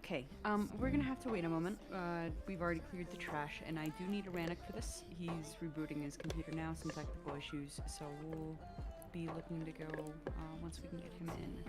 Okay, we're gonna have to wait a moment. We've already cleared the trash, and I do need Aranik for this. He's rebooting his computer now, some technical issues, so we'll be looking to go once we can get him in.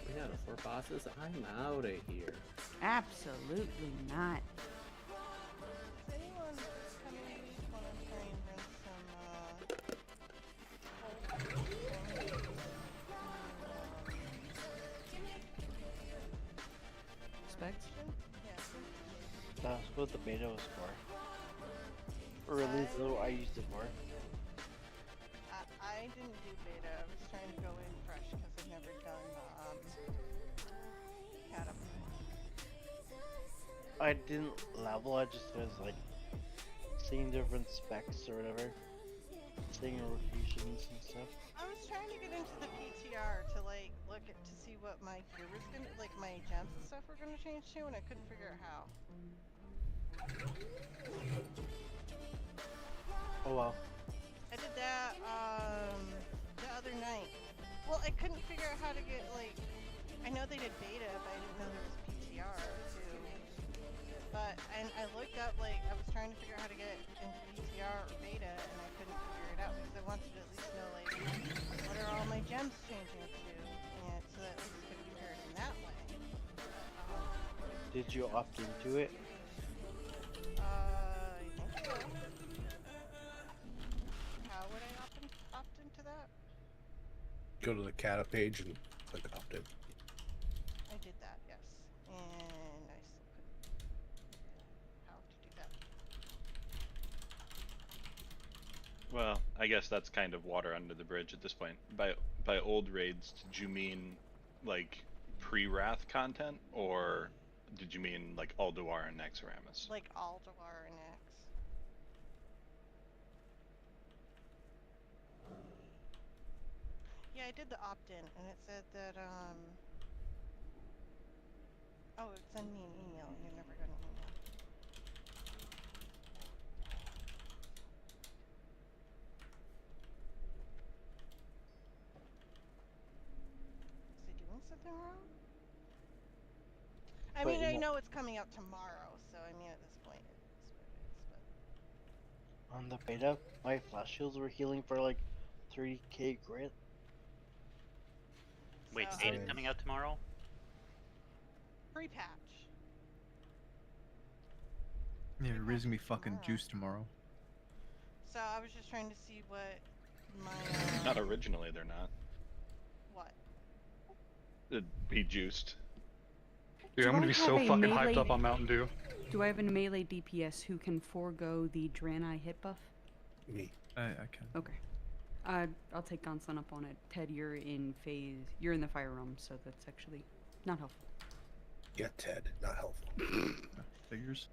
We got 4 bosses. I'm out of here. Absolutely not. Does anyone coming want to try and run Specs? Yeah. That's what the beta was for. Or at least though I used it for. I didn't do beta. I was trying to go in fresh because I've never done catapult. I didn't level, I just was like seeing different specs or whatever. Seeing rotations and stuff. I was trying to get into the PTR to like look at to see what my gear was gonna like my gems and stuff were gonna change to, and I couldn't figure out how. Oh well. I did that the other night. Well, I couldn't figure out how to get like I know they did beta, but I didn't know there was PTR too. But and I looked up like I was trying to figure out how to get into PTR or beta, and I couldn't figure it out because I wanted to at least know like what are all my gems changing to, and so that at least could compare it in that way. Did you opt into it? I think so. How would I opt into that? Go to the Cata page and click opt in. I did that, yes. And I still couldn't how to do that. Well, I guess that's kind of water under the bridge at this point. By old raids, did you mean like pre-Wrath content, or did you mean like Alduar and Naxxramas? Like Alduar and X. Yeah, I did the opt-in, and it said that, oh, it sent me an email, and you never got an email. Is it doing something wrong? I mean, I know it's coming out tomorrow, so I mean, at this point, it's what it is, but... On the beta, my flash shields were healing for like 3k grit. Wait, So, beta's coming out tomorrow? Pre-patch. Yeah, we're raising me fucking juice tomorrow. So I was just trying to see what my Not originally, they're not. what? It'd be juiced. Dude, I'm gonna be so fucking hyped up on Mountain Dew. Do I have a melee DPS who can forego the Draenei hit buff? Me. I can. Okay. I'll take Gonson up on it. Ted, you're in phase. You're in the fire realm, so that's actually not helpful. Yeah, Ted, not helpful. Figures.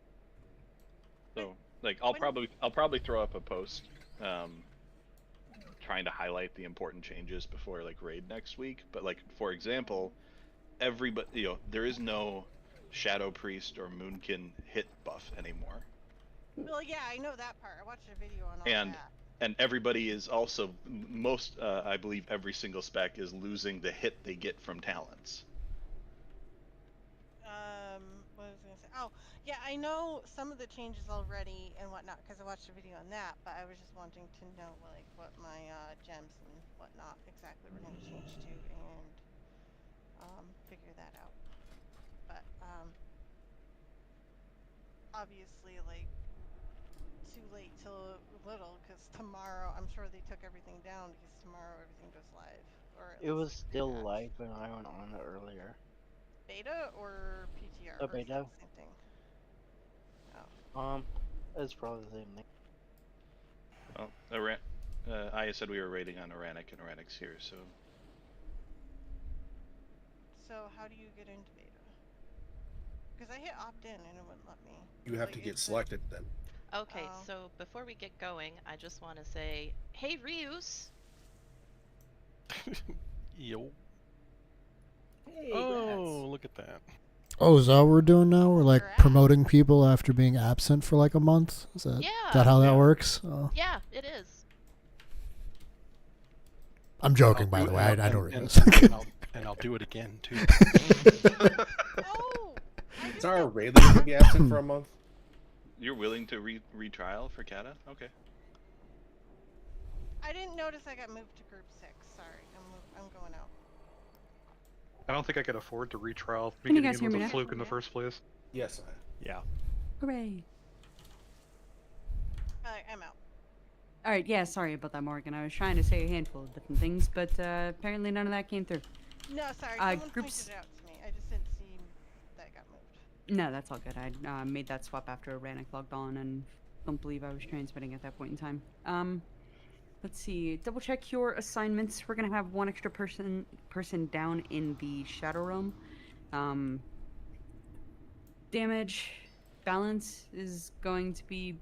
So, like, I'll probably throw up a post, trying to highlight the important changes before like raid next week. But like, for example, everybody, there is no Shadow Priest or Moonkin hit buff anymore. Well, yeah, I know that part. I watched a video on all that. And everybody is also I believe every single spec is losing the hit they get from talents. What was I gonna say? Oh, yeah, I know some of the changes already and whatnot because I watched a video on that. But I was just wanting to know like what my gems and whatnot exactly were going to change to and figure that out. But obviously like too late till little because tomorrow I'm sure they took everything down because tomorrow everything goes live. Or at It was least still live when I went on it earlier. Beta or PTR? A Or is beta. that the same thing? Oh. It's probably the same thing. Well, Aya said we were raiding on Aranik, and Aranik's here, so So how do you get into beta? Because I hit opt-in and it wouldn't let me. You have Like, to it get said- selected then. Okay, Oh. so before we get going, I just want to say, hey Ryus! Yo. Hey, Oh, look at that. Oh, is that what we're doing now? We're like Congrats. promoting people after being absent for like a month? Is that Yeah. how that Yeah. works? Oh. Yeah, it is. I'm joking, I'll by do the it- way. I and- don't and- realize. and I'll do it again, too. Oh! I Is just our got- Rayleigh going to be absent for a month? You're willing to retrial for Kata? Okay. I didn't notice I got moved to group 6. Sorry, I'm going out. I don't think I could afford to retrial Can you beginning guys with hear me a now? fluke in the first place. Yes. Yeah. Hooray. I'm out. Alright, yeah, sorry about that, Morgan. I was trying to say a handful of different things, but apparently none of that came through. No, sorry. Someone groups- pointed it out to me. I just didn't see that it got moved. No, that's all good. I made that swap after Ranik logged on and don't believe I was transmitting at that point in time. Let's see. Double check your assignments. We're gonna have one extra person down in the Shadow Realm. Damage balance is going to be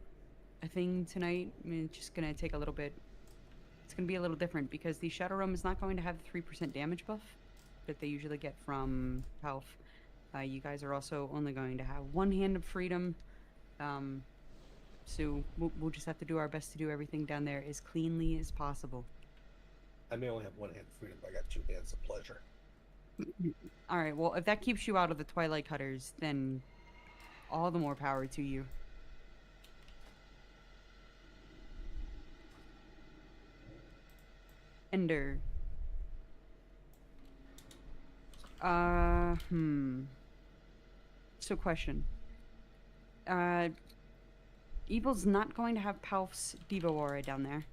a thing tonight. I mean, it's just gonna take a little bit. It's gonna be a little different because the Shadow Realm is not going to have the 3% damage buff that they usually get from health. You guys are also only going to have one hand of freedom. So we'll just have to do our best to do everything down there as cleanly as possible. I may only have one hand of freedom, but I got two hands of pleasure. All right. Well, if that keeps you out of the Twilight Cutters, then all the more power to you. Ender. So question. Evil's not going to have Palf's Devo Aura down there.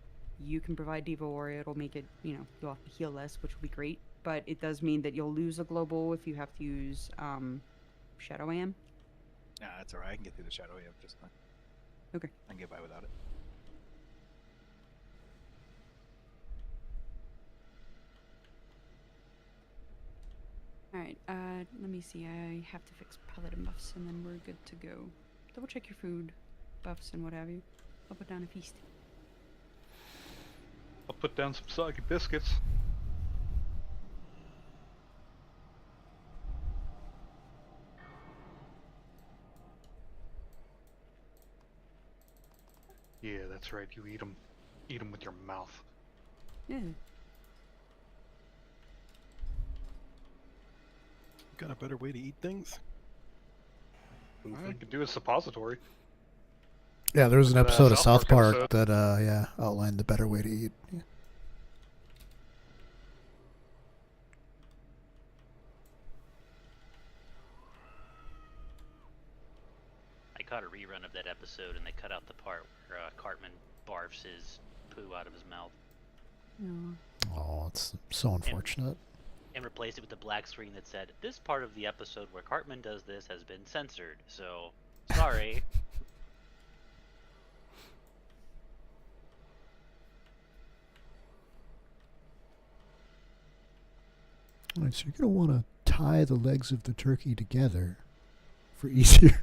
You can provide Devo Aura. It'll make it, you'll have to heal less, which will be great. But it does mean that you'll lose a global if you have to use Shadow Am. Nah, that's alright. I can get through the shadow wave just fine. Okay. I can get by without it. Alright, let me see. I have to fix paladin buffs and then we're good to go. Double check your food buffs and what have you. I'll put down a feast. I'll put down some soggy biscuits. Yeah, that's right. You eat them. Eat them with your mouth. Yeah. Got a better way to eat things? You can do a suppository. Yeah, there was an The episode of South South Park Park that outlined the better way to eat. Yeah. I caught a rerun of that episode and they cut out the part where Cartman barfs his poo out of his mouth Oh, it's so unfortunate. and replaced it with a black screen that said, "This part of the episode where Cartman does this has been censored, so sorry." All right, so you're going to want to tie the legs of the turkey together for easier.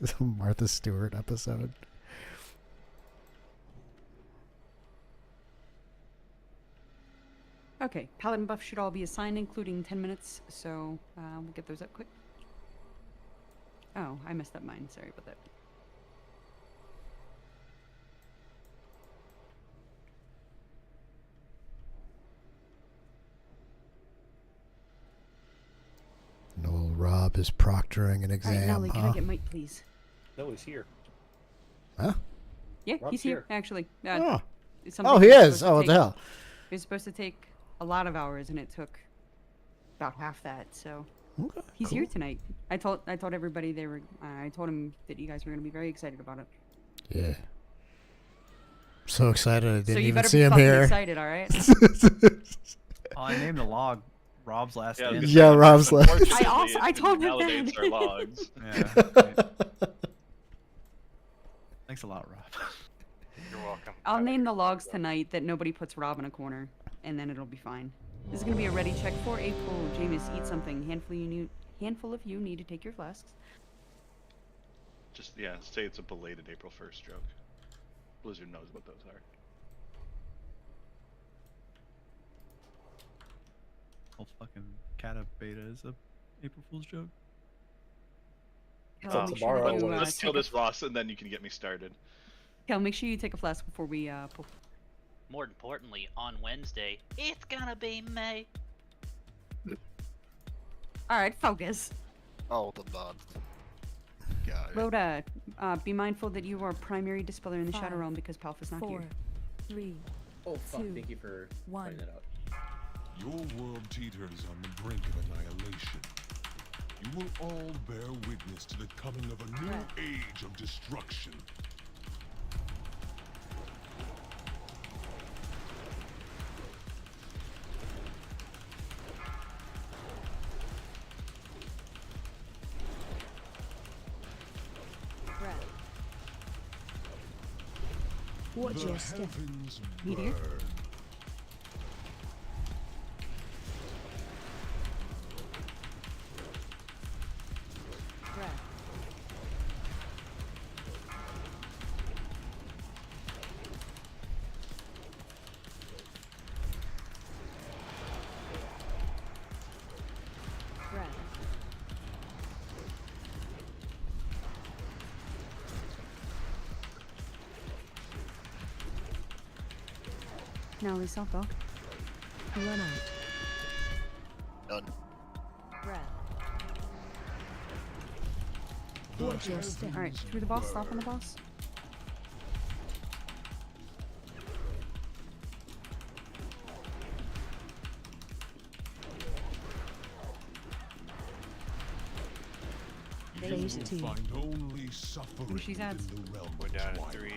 It's a Martha Stewart episode. Okay, paladin buffs should all be assigned, including 10 minutes, so we'll get those up quick. Oh, I messed up mine. Sorry about that. Noel Rob is proctoring an Alright, exam, Nolly, can I huh? get Mike, please? No, he's here. Huh? Yeah, Rob's he's here, here. actually. Oh. It's Oh, something he that was is. supposed to Oh, what the take- hell? It was supposed to take a lot of hours, and it took about half that. So Okay, he's here cool. tonight. I told everybody they were. I told him that you guys were going to be very excited about it. Yeah. So excited I So didn't you even better see be him fucking here. excited, all right? Oh, I named the log Rob's Last Yeah, I was Stand. gonna Yeah, say, Rob's last- unfortunately, I also- it I told him invalidates that. our logs. Yeah. Right. Thanks a lot, Rob. You're welcome. I'll name the logs tonight that nobody puts Rob in a corner, and then it'll be fine. This is gonna be a ready check for a pull. Jameis, eat something. Handful of you need to take your flasks. Just yeah, say it's a belated April 1st joke. Blizzard knows what those are. Whole fucking Cata Beta is a April Fool's joke. Kel, make sure tomorrow that you, when Let's kill take a- this boss and then you can get me started. Kel, make sure you take a flask before we pull. More importantly, on Wednesday, it's gonna be May. Alright, focus. Oh, the nod. Got it. Rhoda, be mindful that you are primary dispeller in the Shadow 5, Realm because Palfa's not 4, here. 3, Oh fuck! 2, Thank you for 1. pointing that out. Your world teeters on the brink of annihilation. You will all bear witness to the coming of a new age of destruction. Breath. Watch The your step. heavens Meteor? burn. Breath. Breath. Now, Lisa, go. Run out. Done. Breath. The Watch your step. Alright, through the boss, stop on the boss. You Phase will 2. find only suffering she's at. within the realm We're of down at twilight. 3,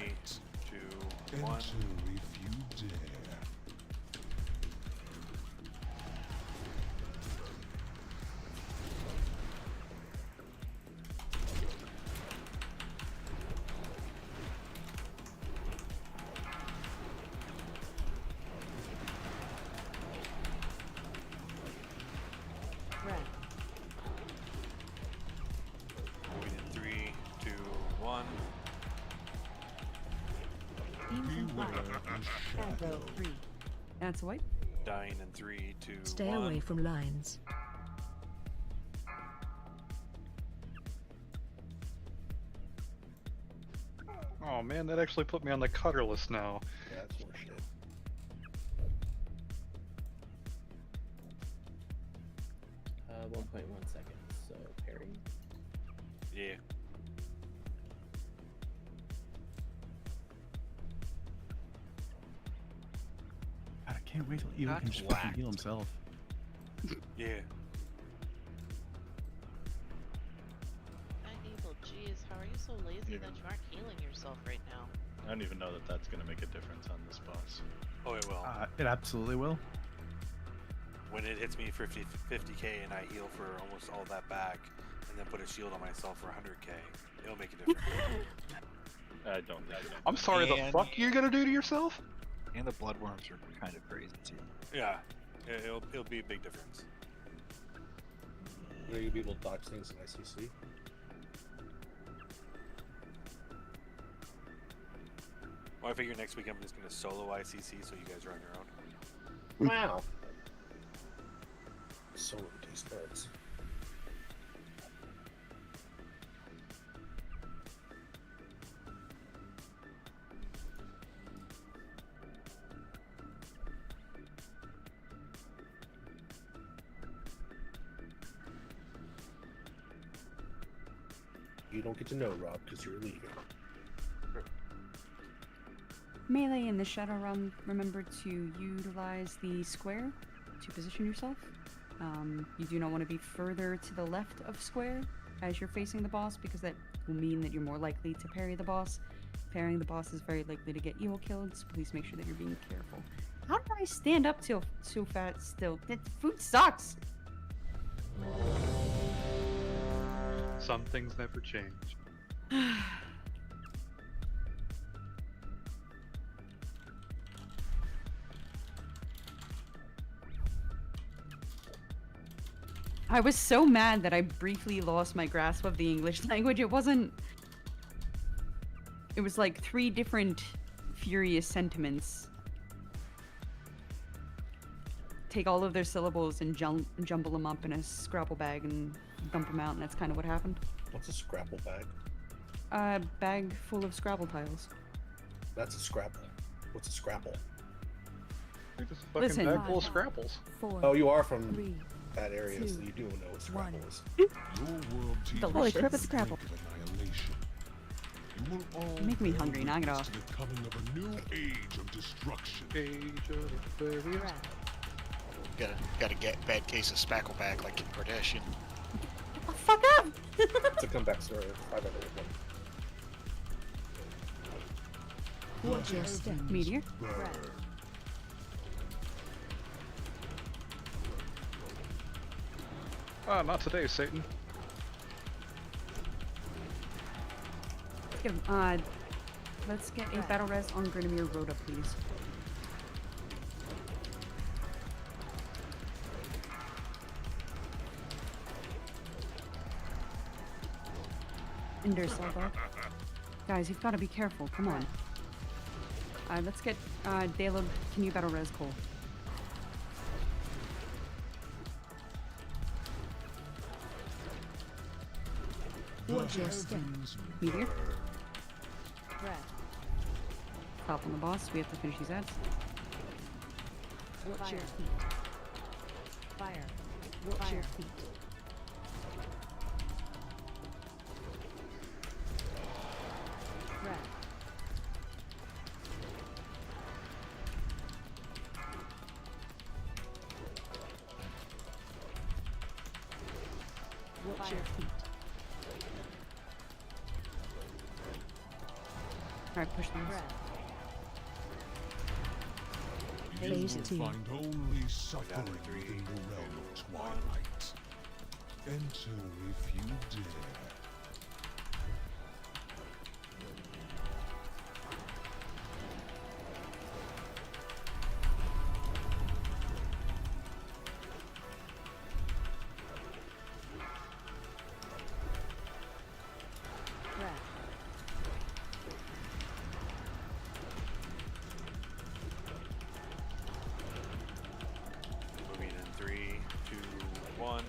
2, 1. Enter if you dare. Breath. We did 3, 2, 1. Beam from Beware fire. the Aggro shadow. 3. That's a wipe. Dying in 3, 2, Stay 1. away from lines. Oh man, that actually put me on the cutter list now. Yeah, that's more shit. Uh, 1.1 seconds. So parry. Yeah. God, I can't wait till Evo can Got just fucking whacked. heal himself. Yeah. Evil, jeez, how are you so lazy that you aren't healing yourself right now? I don't even know that that's gonna make a difference on this boss. Oh, it will. It absolutely will. When it hits me for 50k and I heal for almost all that back, and then put a shield on myself for 100k, it'll make a difference. I don't think. I'm sorry, the And- fuck you're gonna do to yourself? And the bloodworms are kind of crazy too. Yeah, it'll be a big difference. Are you gonna be able to dodge things in ICC? Well, I figure next week I'm just gonna solo ICC so you guys are on your own. Wow. So many taste buds. You don't get to know, Rob, because you're leaving. Melee in the Shadow Realm, remember to utilize the square to position yourself. You do not want to be further to the left of square as you're facing the boss because that will mean that you're more likely to parry the boss. Parrying the boss is very likely to get you killed, so please make sure that you're being careful. How did I stand up till so fast still? That food sucks! Some things never change. I was so mad that I briefly lost my grasp of the English language. It wasn't... It was like 3 different furious sentiments. Take all of their syllables and jumble them up in a Scrabble bag and dump them out, and that's kind of what happened. What's a Scrabble bag? A bag full of Scrabble tiles. That's a Scrabble. What's a Scrabble? It's a fucking Listen. bag full of Scrabbles. 4, Oh, you are from 3, that area, 2, so you do know what Scrabble is. Your world teeters Holy on crap, the it's Scrabble. brink of annihilation. You will all Make me bear hungry, knock it witness off. to the coming of a new age of destruction. Age of Aquarius. red, Got a bad case of spackleback like Kim Kardashian. Oh, fuck up! It's a comeback story. I've ever heard one. watch your step, Meteor. red, Ah, not today, Satan. Get 'em. Let's get a battle res on Grenadier Rhoda, please. Ender Salva. Guys, you've got to be careful. Come on. Let's get Dalo. Can you battle res Cole? watch your step, Meteor. red, Stop on the boss. We have to finish these ads. watch your feet, fire, watch your feet, red, watch your feet, Alright, push them. red, You Phase will 2. find only suffering within the realm of twilight. Enter if you dare. red, Moving in 3, 2, 1.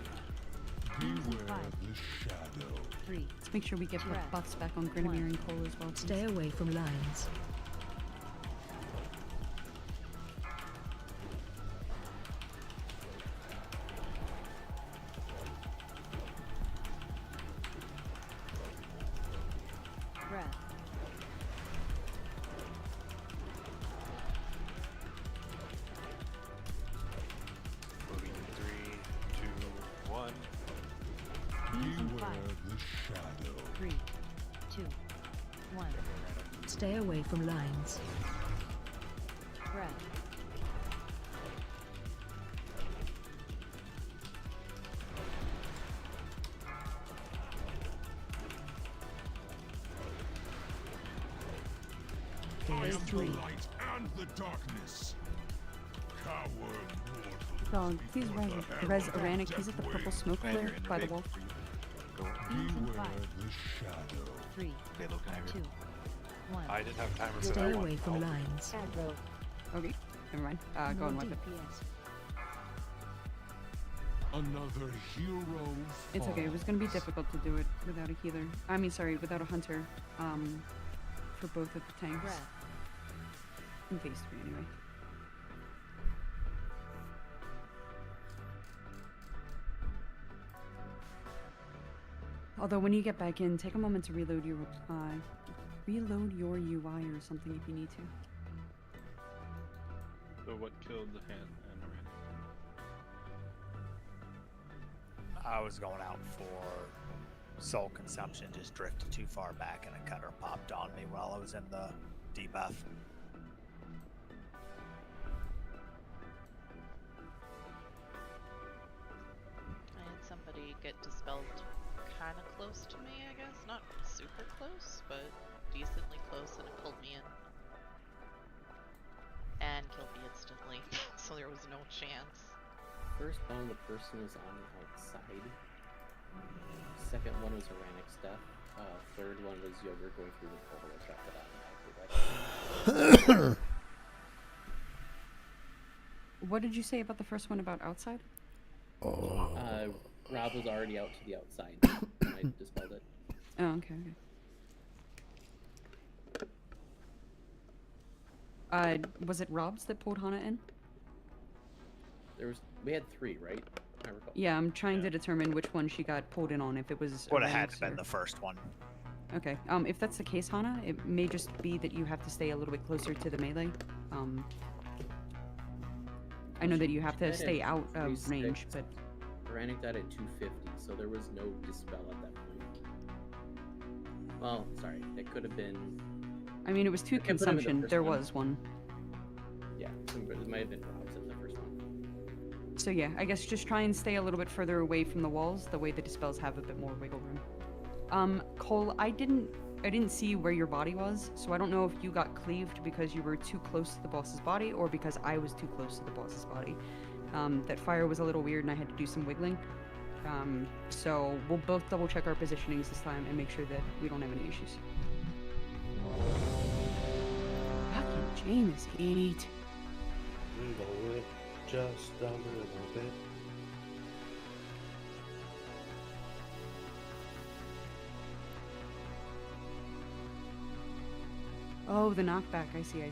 Beware the shadow. 3, Let's make sure we get the Red. buffs back on Grenadier and Cole as well. please. stay away from lines, red, Moving in 3, 2, 1. Beware the shadow. 3, 2, 1. Stay away from lines. Red. I Phase am the 3. light and the darkness. Coward mortal. Dog, please res Aranic. He's at the purple smoke flare by the wall. Beware the shadow. 3, 2, 1. I didn't have timer for Stay that away one. from Oh. lines. Okay, never mind. Go No and wipe it. DPS. Another hero. It's okay. It was gonna be difficult to do it without a healer. I mean, sorry, without a hunter. For both of the tanks. Red. In phase 3, anyway. Although when you get back in, take a moment to reload your UI or something if you need to. So what killed the hand and I was going out for soul consumption, just drifted too far back and a cutter popped on me while I was in the debuff. I had somebody get dispelled kind of close to me, I guess. Not super close, but decently close, and it pulled me in. And killed me instantly, so there was no chance. first one, the person was on the outside. Second one was Oranic stuff. Third one was yogurt going through the portal and trapped it out. What did you say about the first one about outside? Rob was already out to the outside. I dispelled it. Oh, okay. Was it Rob's that pulled Hana in? We had 3, right? I recall. Yeah, I'm trying to determine which one she got pulled in on. If it was. Would have had Oranix to been or- the first one. Okay. If that's the case, Hana, it may just be that you have to stay a little bit closer to the melee. I know that you have to stay out of range, but. Oranic died at 250, so there was no dispel at that point. Well, sorry, it could have been. I mean, it was 2 It could have been the consumption. first There one. was one. Yeah, it might have been Rob's in the first one. So yeah, I guess just try and stay a little bit further away from the walls. The way the dispels have a bit more wiggle room. Cole, I didn't see where your body was, so I don't know if you got cleaved because you were too close to the boss's body or because I was too close to the boss's body. That fire was a little weird and I had to do some wiggling. So we'll both double check our positionings this time and make sure that we don't have any issues. Fucking James heat. Blow it just a little bit. Oh, the knockback. I see.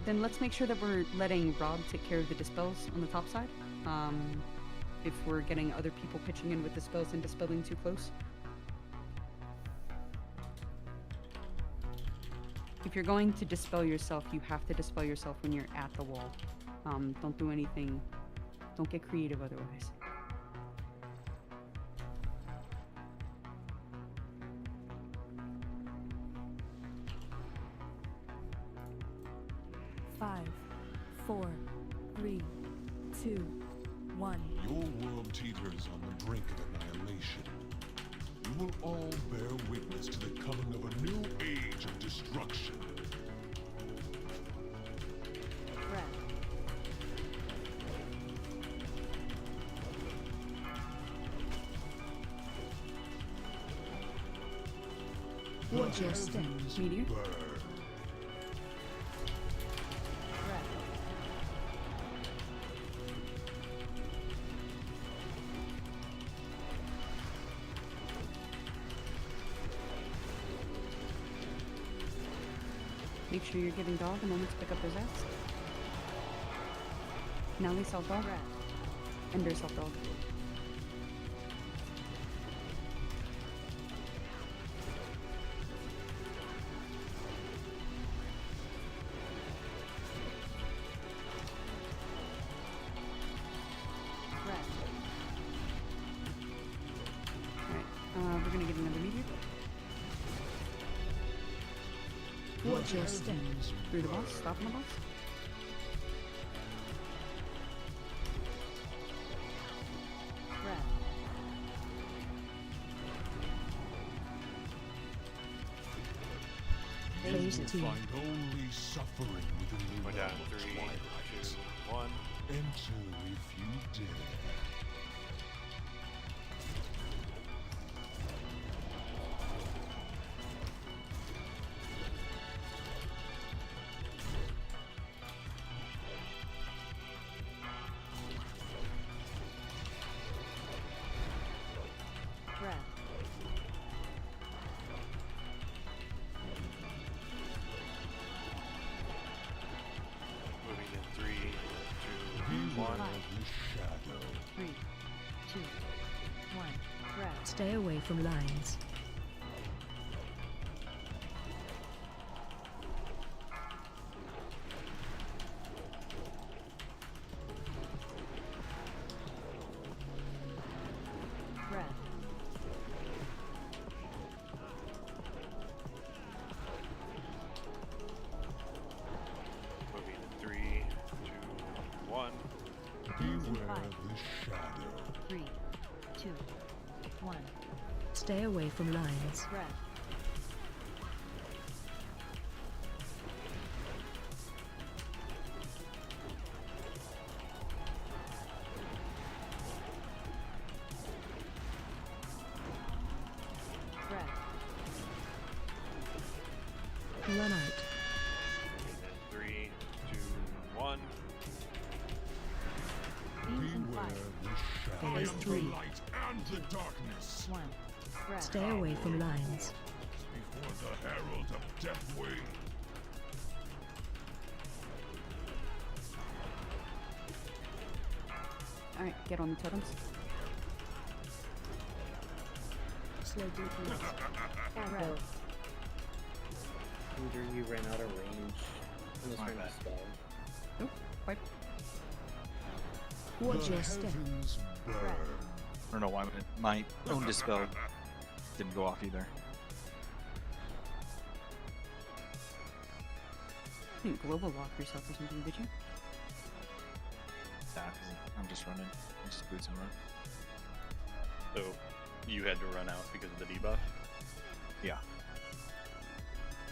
Then let's make sure that we're letting Rob take care of the dispels on the top side. If we're getting other people pitching in with dispels and dispelling too close. If you're going to dispel yourself, you have to dispel yourself when you're at the wall. Don't do anything. Don't get creative otherwise. Five, 4, 3, 2, 1. Your world teeters on the brink of annihilation. You will all bear witness to the coming of a new age of destruction. Watch your step. Meteor. Make sure you're giving dog a moment to pick up his ass. Now they self dog. Ender self dog. Alright, we're gonna get another meteor. Watch your step. Through the boss, stopping the boss. You will find only suffering within the We're down. realm of 3, twilight. 2, 1. Enter if you dare. Moving in 3, 2, 1. Shadow. 3, 2, 1. Stay away from lines. 2, 1. Stay away from lines. Red. Red. Run out. 3, 2, 1. Beams and fire. Phase 3. light and the darkness. 1. Stay away from lines. Before the herald of death wave. Alright, get on the totems. Slow DPS. Red. Peter, you ran out of range on this My range bad. spell. Nope. Wipe. Watch The your step. heavens burn. I don't know why my own dispel didn't go off either. You didn't global lock yourself or something, did you? Yeah, 'cause I'm just running. I'm just boots and run. So you had to run out because of the debuff? Yeah.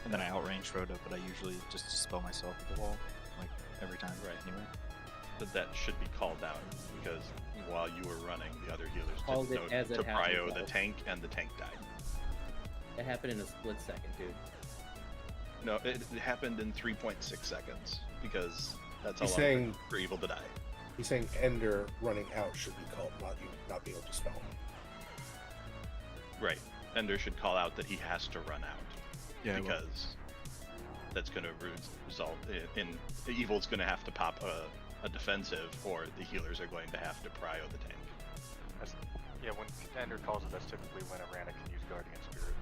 And then I outranged Rhoda, but I usually just dispel myself at the wall, like every time. Right. Anyway. But that should be called out because while you were running, the other healers Called didn't it know as it to happened, prio the though. tank, and the tank died. It happened in a split second, dude. No, it happened in 3.6 seconds because that's how He's long it saying- took for evil to die. He's saying Ender running out should be called, not you not being able to spell. Right. Ender should call out that he has to run out. Yeah, I will. because that's going to result in the evil's going to have to pop a defensive, or the healers are going to have to prio the tank. Yeah, when Ender calls it, that's typically when a Rana can use Guardian Spirit.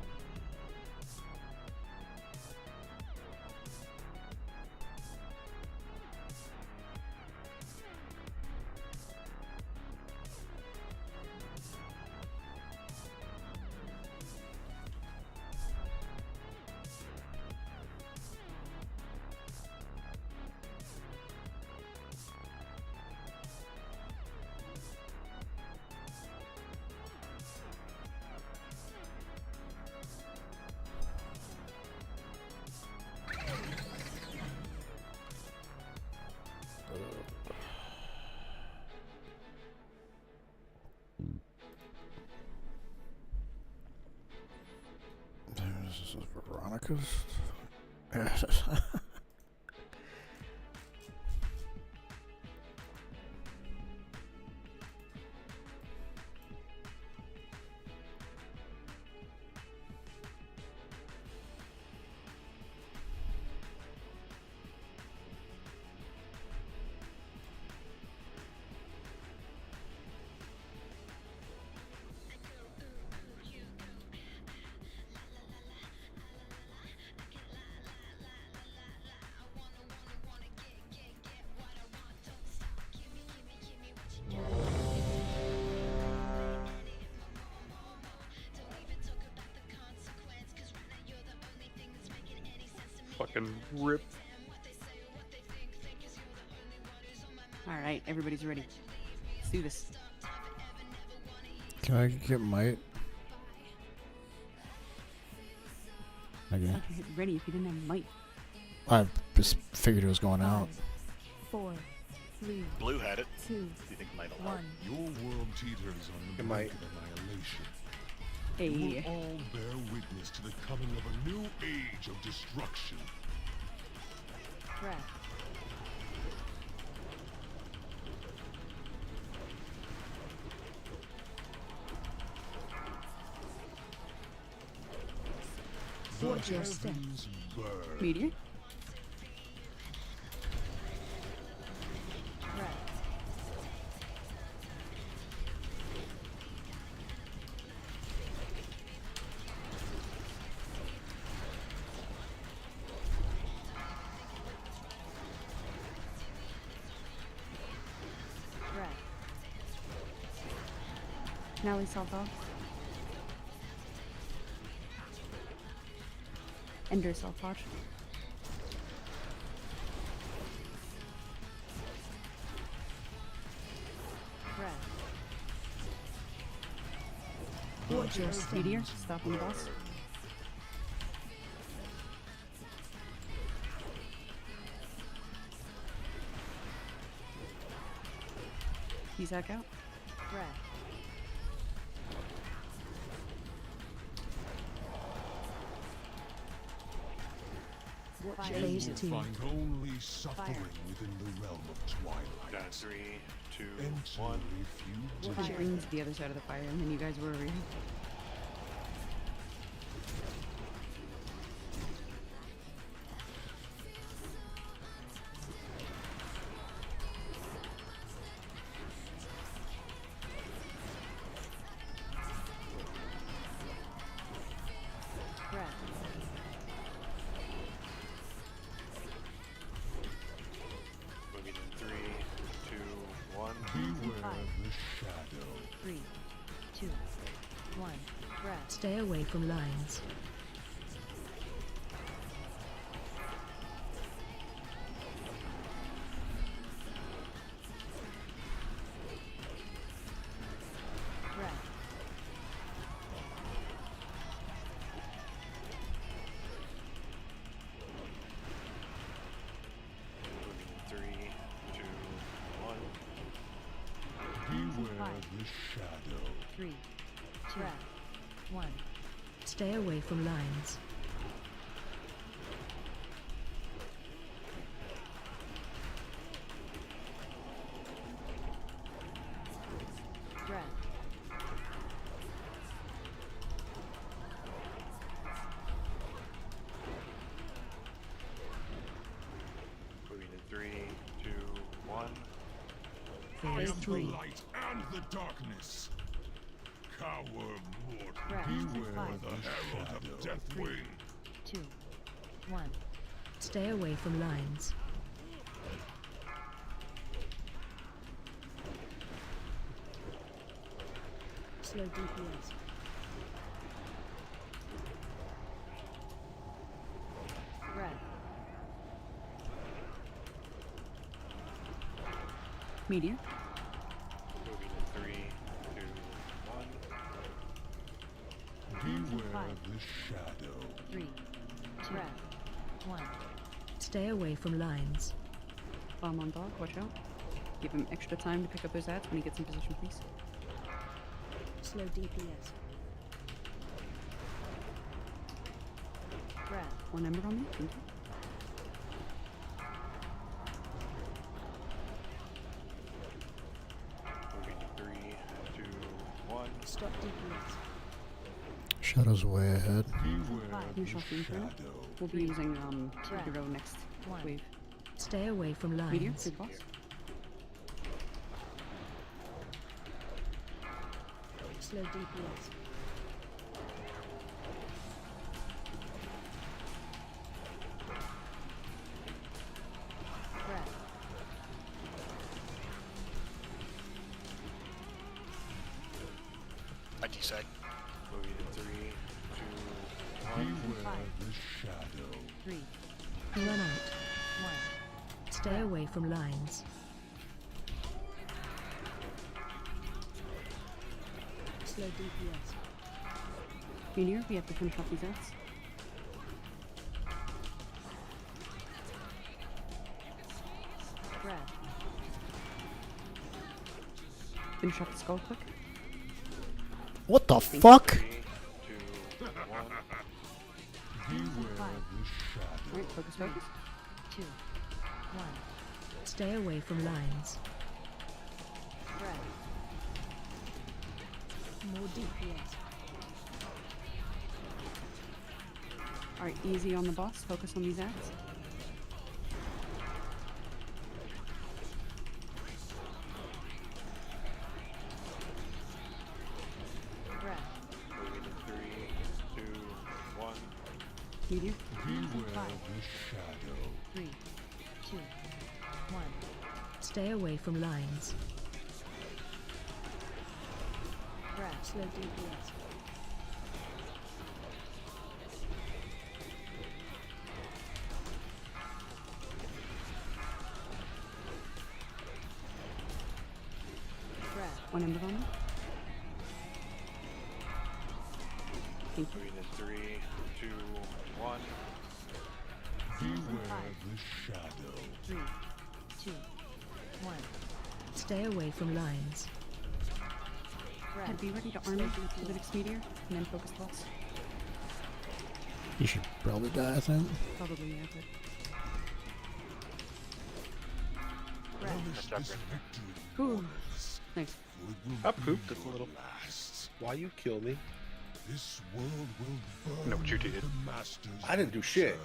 This is Veronica's. Fucking rip. Alright, everybody's ready. Let's do this. Can I get might? How'd Okay. you hit ready if you didn't have might? I just figured it was going out. 4, 3, Blue had it. 2, Do you think might allow? 1. Your world teeters on the It brink might. of annihilation. Hey. You will all bear witness to the coming of a new age of destruction. Red. The Watch your step. heavens burn. Meteor? Red. Red. Now we solved off. Ender self-watch. Red. Watch your step. Meteor, stop on the boss. He's back out. Breath. Watch your You laser will team. find only suffering within the realm of twilight. Down 3, 2, Enter 1. if you Push dare. green to the other side of the fire, and then you guys were over here. Breath. Moving in 3, 2, 1. Beware the shadow. 3, 2, 1. Breath. Stay away from lines. Breath. Moving in 3, 2, 1. Beware the shadow. 3, 2, 1. Stay away from lines. Breath. Moving in 3, 2, 1. I Phase am the 3. light and the darkness. Cower mortal. Breath. Beware 5, the herald of Deathwing. 2, 1. Stay away from lines. Slow DPS. Breath. Meteor. Moving in 3, 2, 1. Beware the shadow. 3, 2, 1. Stay away from lines. Bomb on dog, watch out. Give him extra time to pick up his ads when he gets in position, please. Slow DPS. Breath. One ember on me, thank you. Moving in 3, 2, 1. Stop DPS. Shadow's way ahead. Beware Finish the off the inferno. shadow. We'll be using Breath. hero next 1. wave. Stay away from lines. Meteor, big boss. Slow DPS. Breath. Like you said. Moving in 3, 2, 1. Beware the shadow. 3. Run out. 1. Stay away from lines. Slow DPS. Meteor, we have to finish off these ads. Breath. Finish off the skull quick. What the fuck? 3, 2, 1. Beware the shadow. Alright, focus, focus. 2. 1. Stay away from lines. Breath. More DPS. Alright, easy on the boss. Focus on these ads. Breath. Moving in 3, 2, 1. Meteor. Beware the shadow. 3, 2, 1. Stay away from lines. Breath. Slow DPS. Breath. One ember on me. Thank you. Moving in 3, 2, 1. Beware the shadow. 3, 2, 1. Stay away from lines. And be ready to arm for the next meteor, and then focus pulse. You should probably die, I think. Probably, yeah, but... Relish this victory. Ooh, nice. I pooped it a little. Why you kill me? This world will burn I know what you did. the master's I didn't do shit.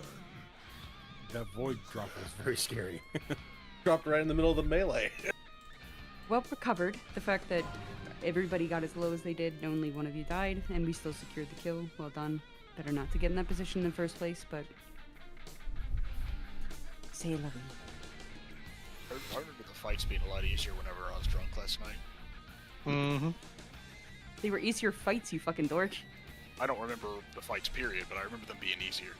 That void drop was very scary. Dropped right in the middle of the melee. Well recovered. The fact that everybody got as low as they did, only one of you died, and we still secured the kill. Well done. Better not to get in that position in the first place, but... Say loving. I remember the fights being a lot easier whenever I was drunk last night. Mm-hmm. They were easier fights, you fucking dork. I don't remember the fights, period, but I remember them being easier.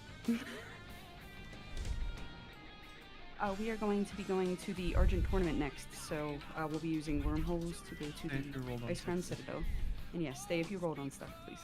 We are going to be going to the Argent tournament next, so we'll be using wormholes to go to And you rolled the on Ice Crown stuff. Citadel. And yes, stay if you rolled on stuff, please.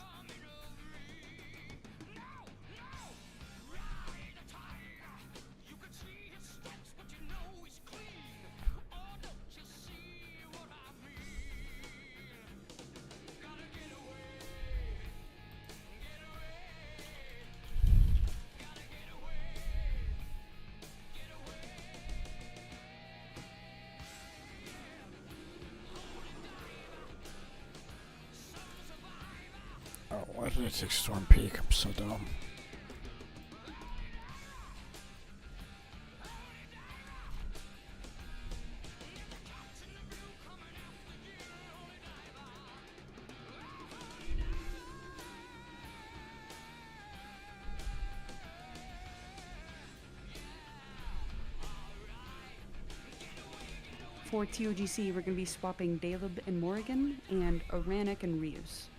Oh, why did I take Storm Peak? I'm so dumb. For TOGC, we're going to be swapping Daleb and Morrigan, and Aranik and Reeves.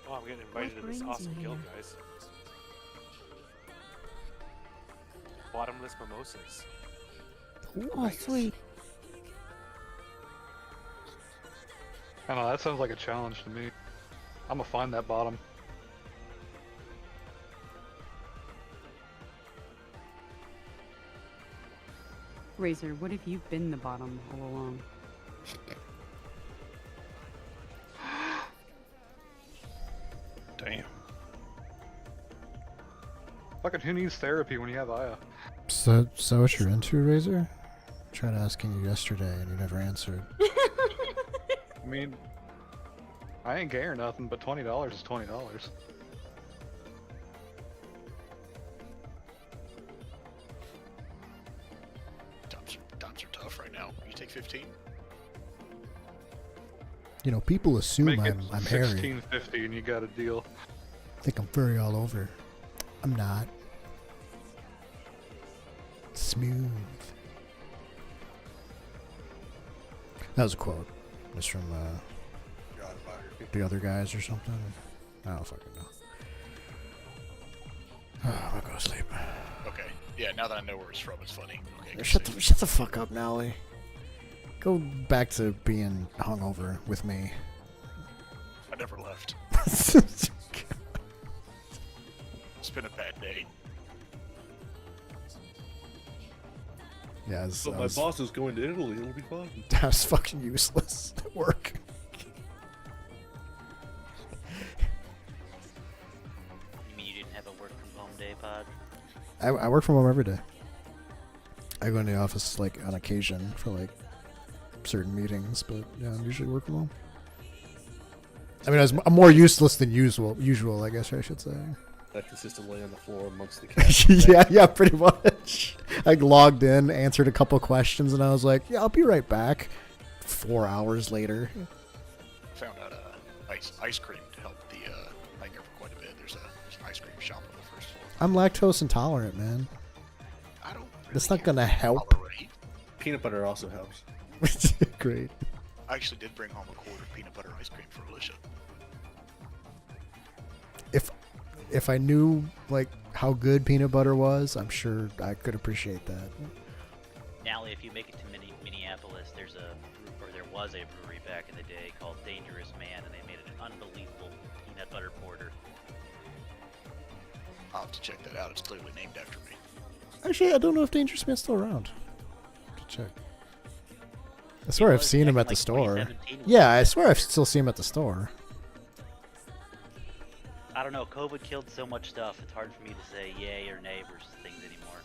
Oh, I'm getting invited to this brings awesome you guild, here? guys. Bottomless mimosas. Oh, sweet. I don't know, that sounds like a challenge to me. I'm gonna find that bottom. Razor, what if you've been the bottom all along? Damn. Fucking who needs therapy when you have Aya? So what you're into, Razor? I tried asking you yesterday and you never answered. I mean, I ain't gay or nothing, but $20 is $20. Times are tough right now. You take 15? You know, people assume Make it I'm hairy. $16.50 and you got a deal. Think I'm furry all over. I'm not. Smooth. That was a quote. It's from the other guys or something. I don't fucking know. Oh, I'm gonna go to sleep. Okay. Yeah, now that I know where it's from, it's funny. Okay, Shut the fuck up, Nally. Go back to being hungover with me. I never left. It's been a bad day. Yeah, So my boss is going to Italy. It'll be fun. That's fucking useless at work. You mean you didn't have a work from home day, Pod? I work from home every day. I go in the office like on occasion for like certain meetings, but yeah, I'm usually working from home. I mean, I'm more useless than usual, I guess I should say. Left the system laying on the floor amongst the cats. yeah, pretty much. I logged in, answered a couple questions, and I was like, yeah, I'll be right back. 4 hours later. Found out ice cream to help the hangar for quite a bit. There's an ice cream shop on the first floor. I'm lactose intolerant, man. I don't. That's not gonna help. Peanut butter also helps. Great. I actually did bring home a quart of peanut butter ice cream for Alicia. If I knew like how good peanut butter was, I'm sure I could appreciate that. Nally, if you make it to Minneapolis, there was a brewery back in the day called Dangerous Man, and they made an unbelievable peanut butter porter. I'll have to check that out. It's clearly named after me. Actually, I don't know if Dangerous Man's still around. To check. I swear I've seen him at the store. Yeah, I swear I've still seen him at the store. I don't know, COVID killed so much stuff, it's hard for me to say yay or nay versus things anymore.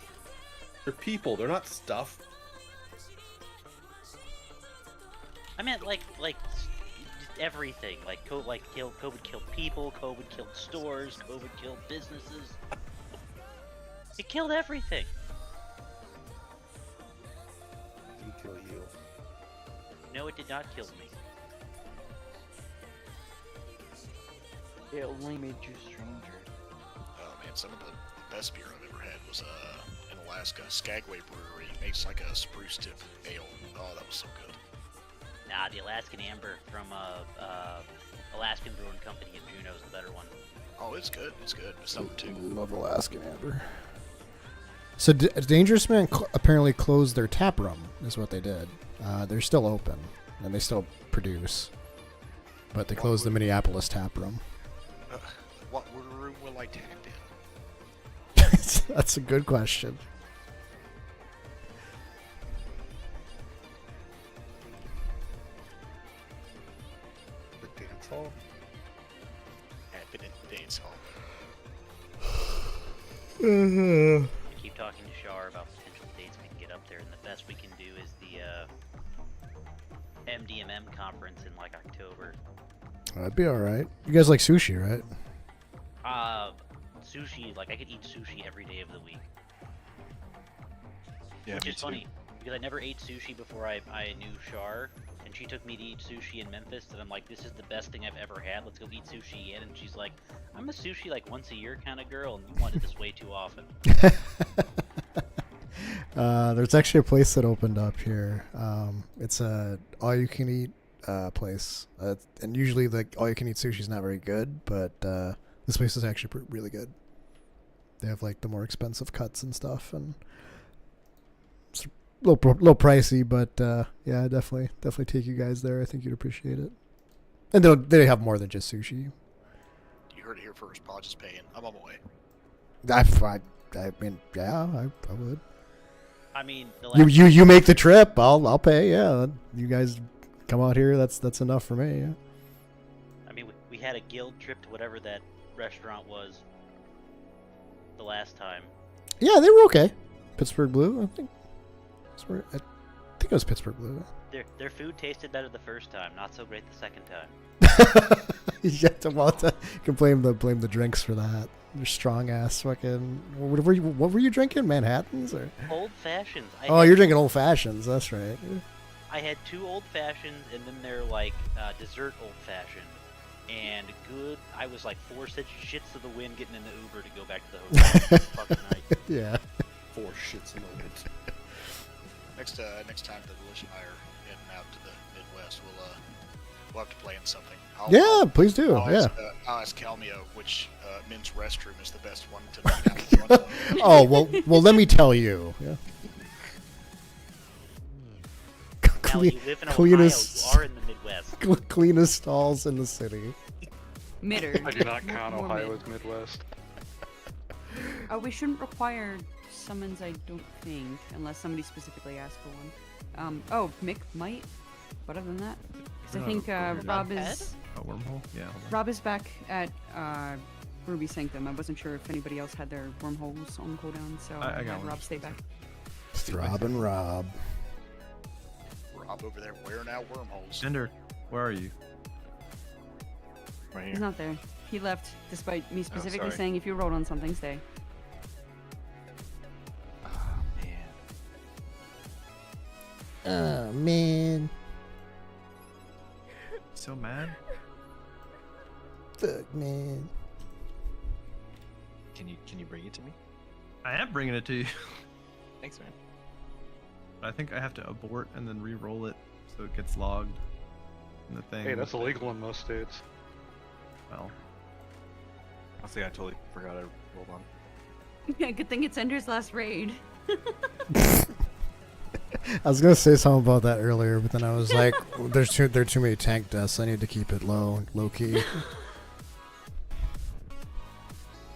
They're people, they're not stuff. I meant like just everything. Like COVID killed people, COVID killed stores, COVID killed businesses. It killed everything. It didn't kill you. No, it did not kill me. It only made you stronger. Oh man, some of the best beer I've ever had was in Alaska, Skagway Brewery. Makes like a spruce tip ale. Oh, that was so good. Nah, the Alaskan Amber from Alaskan Brewing Company in Juneau is the better one. Oh, it's good. It's good. It's number 2. Love Alaskan Amber. So Dangerous Man apparently closed their tap room, is what they did. They're still open, and they still produce. But they closed the Minneapolis tap room. What room will I tap in? That's a good question. The dance hall? Tap it in the dance hall. I keep talking to Shar about potential dates we can get up there, and the best we can do is the MDMM conference in like October. That'd be alright. You guys like sushi, right? Sushi, like I could eat sushi every day of the week. Yeah, Which me is too. funny, because I never ate sushi before I knew Shar, and she took me to eat sushi in Memphis, and I'm like, this is the best thing I've ever had, let's go eat sushi again, and she's like, I'm a sushi like once a year kind of girl, and you wanted this way too often. There's actually a place that opened up here. It's a all-you-can-eat place, and usually the all-you-can-eat sushi is not very good, but this place is actually really good. They have like the more expensive cuts and stuff, and it's a little pricey, but yeah, definitely take you guys there. I think you'd appreciate it. And they have more than just sushi. You heard it here first. Podge is paying. I'm on my way. I mean, yeah, I would. I mean, You make the trip. I'll pay. Yeah, you guys come out here. That's enough for me. Yeah. I mean, we had a guild trip to whatever that restaurant was the last time. Yeah, they were okay. Pittsburgh Blue, I think. I think it was Pittsburgh Blue. Their food tasted better the first time, not so great the second time. You can blame the drinks for that. They're strong ass fucking. What were you drinking? Manhattans or? Old fashions. You're drinking old fashions. That's right. I had 2 old fashions, and then they're like dessert old fashioned. And good. I was like 4 shits to the wind getting in the Uber to go back to the hotel. Fucking night. Yeah. 4 shits in the wind. Next time that Alicia and I are heading out to the Midwest, we'll have to play in something. Please do. I'll ask Calmio which men's restroom is the best one to knock out in front of. Oh well, let me tell you. Yeah. Now you live in Ohio, you are in the Midwest. Cleanest stalls in the city. Midder. I do not count More Ohio mid. as Midwest. We shouldn't require summons, I don't think, unless somebody specifically asks for one. Mick might, but other than that, because I think Rob is... A wormhole? Yeah. Rob is back at Ruby Sanctum. I wasn't sure if anybody else had their wormholes on cooldown, so I got had one. Rob stay back. Throb and Rob. Rob over there wearing out wormholes. Ender, where are you? Right He's not there. He left despite me specifically sorry. saying if you rolled on something, stay. Oh man. So mad. Fuck man. Can you bring it to me? I am bringing it to you. Thanks, man. I think I have to abort and then re-roll it so it gets logged in the thing. Hey, that's illegal in most states. Well, Honestly, I totally forgot I rolled on. Yeah, good thing it's Ender's last raid. I was gonna say something about that earlier, but then I was like, there are too many tank deaths. I need to keep it low key.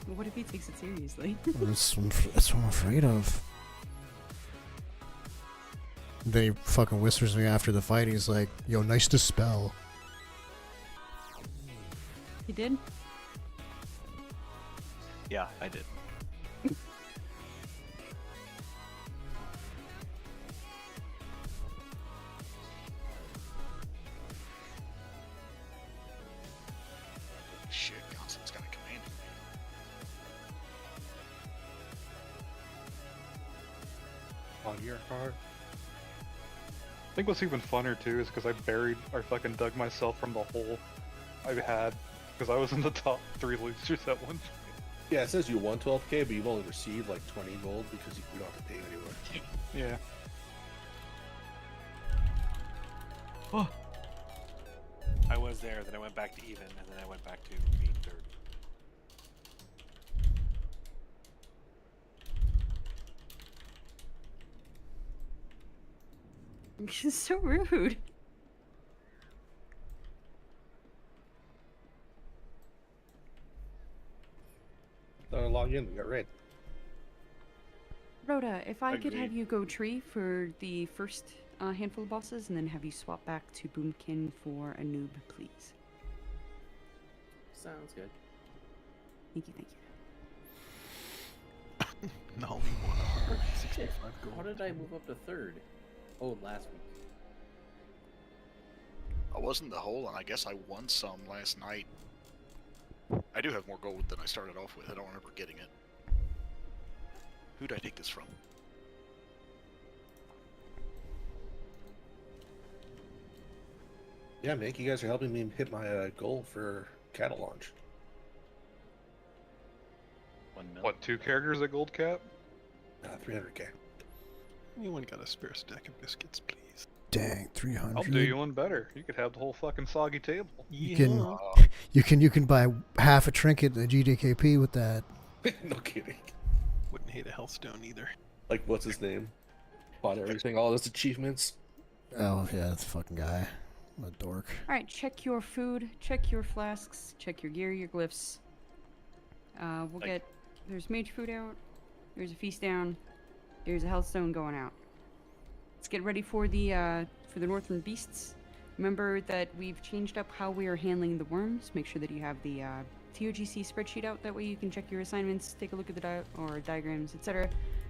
What if he takes it seriously? That's what I'm afraid of. Then he fucking whispers me after the fight. He's like, "Yo, nice to spell." He did? Yeah, I did. Shit, Gonzal's got a command in me. On your card. I think what's even funner too is because I dug myself from the hole I had because I was in the top 3 losers at one point. Yeah, it says you won 12k, but you've only received like 20 gold because you don't have to pay anywhere. Yeah. Oh. I was there, then I went back to even, and then I went back to being third. This is so rude. Log in, we got raid. Rhoda, if I could have Agreed. you go tree for the first handful of bosses and then have you swap back to Boomkin for a noob, please. Sounds good. Thank you, thank you. No, we won 165 gold. How did I move up to third? Oh, last week. I was in the hole, and I guess I won some last night. I do have more gold than I started off with. I don't remember getting it. Who'd I take this from? Yeah, Mick, you guys are helping me hit my goal for cattle launch. 1 mil. What, 2 characters at gold cap? 300k. Anyone got a spare stack of biscuits, please? Dang, 300. I'll do you one better. You could have the whole fucking soggy table. You can buy half a trinket at GDKP with that. No kidding. Wouldn't hate a healthstone either. Like, what's his name? Bought everything, all those achievements. Oh yeah, that's a fucking guy. A dork. Alright, check your food, check your flasks, check your gear, your glyphs. We'll get... There's mage food out, there's a feast down, there's a healthstone going out. Let's get ready for the northern beasts. Remember that we've changed up how we are handling the worms. Make sure that you have the TOGC spreadsheet out. That way you can check your assignments, take a look at the diagrams, etc.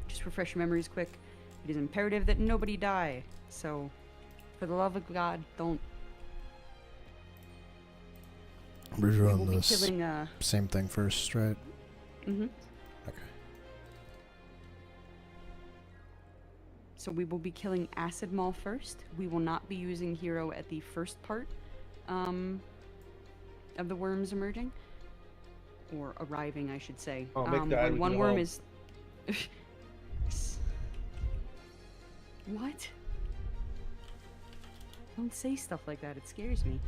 Just refresh your memories quick. It is imperative that nobody die. So, for the love of God, don't. We're We will doing be this killing, same thing first, right? Mm-hmm. Okay. So we will be killing Acid Maul first. We will not be using Hero at the first part of the worms emerging. Or arriving, I should say. Oh, Mick died, when we one can worm help. is... What? Don't say stuff like that, it scares me.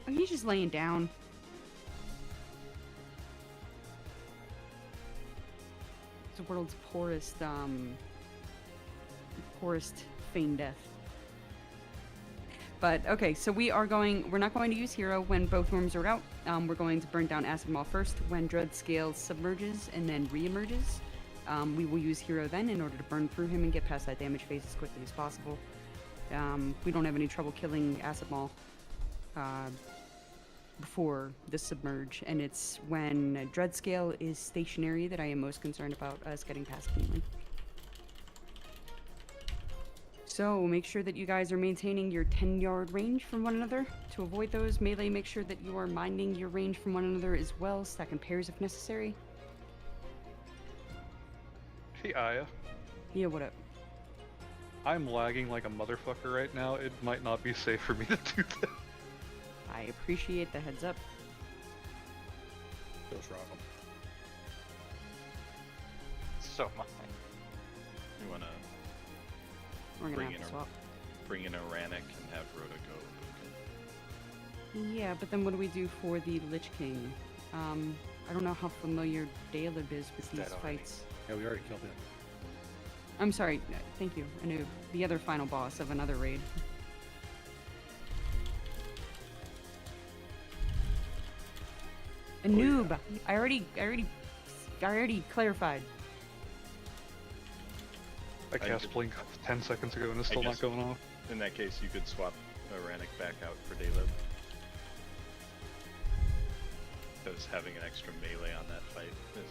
Oh, he's just laying down. It's the world's poorest feign death. But, okay, so we're not going to use Hero when both worms are out. We're going to burn down Acid Maul first when Dread Scale submerges and then re-emerges. We will use Hero then in order to burn through him and get past that damage phase as quickly as possible. we don't have any trouble killing Acid Maul before the submerge, and it's when Dreadscale is stationary that I am most concerned about us getting past cleanly. So make sure that you guys are maintaining your 10-yard range from one another. To avoid those, melee, make sure that you are minding your range from one another as well, stack in pairs if necessary. Hey, Aya. Yeah, what up? I'm lagging like a motherfucker right now. It might not be safe for me to do that. I appreciate the heads up. Goes wrong. So mine. You wanna We're gonna bring have in to swap. bring in a Rannick and have Rhoda go. Yeah, but then what do we do for the Lich King? I don't know how familiar Daleb is with these fights. Yeah, we already killed him. I'm sorry, thank you. I knew the other final boss of another raid. A noob. I already clarified. I cast Blink 10 seconds ago and it's I still not guess going off. In that case, you could swap a Rannick back out for Daleb. Because having an extra melee on that fight is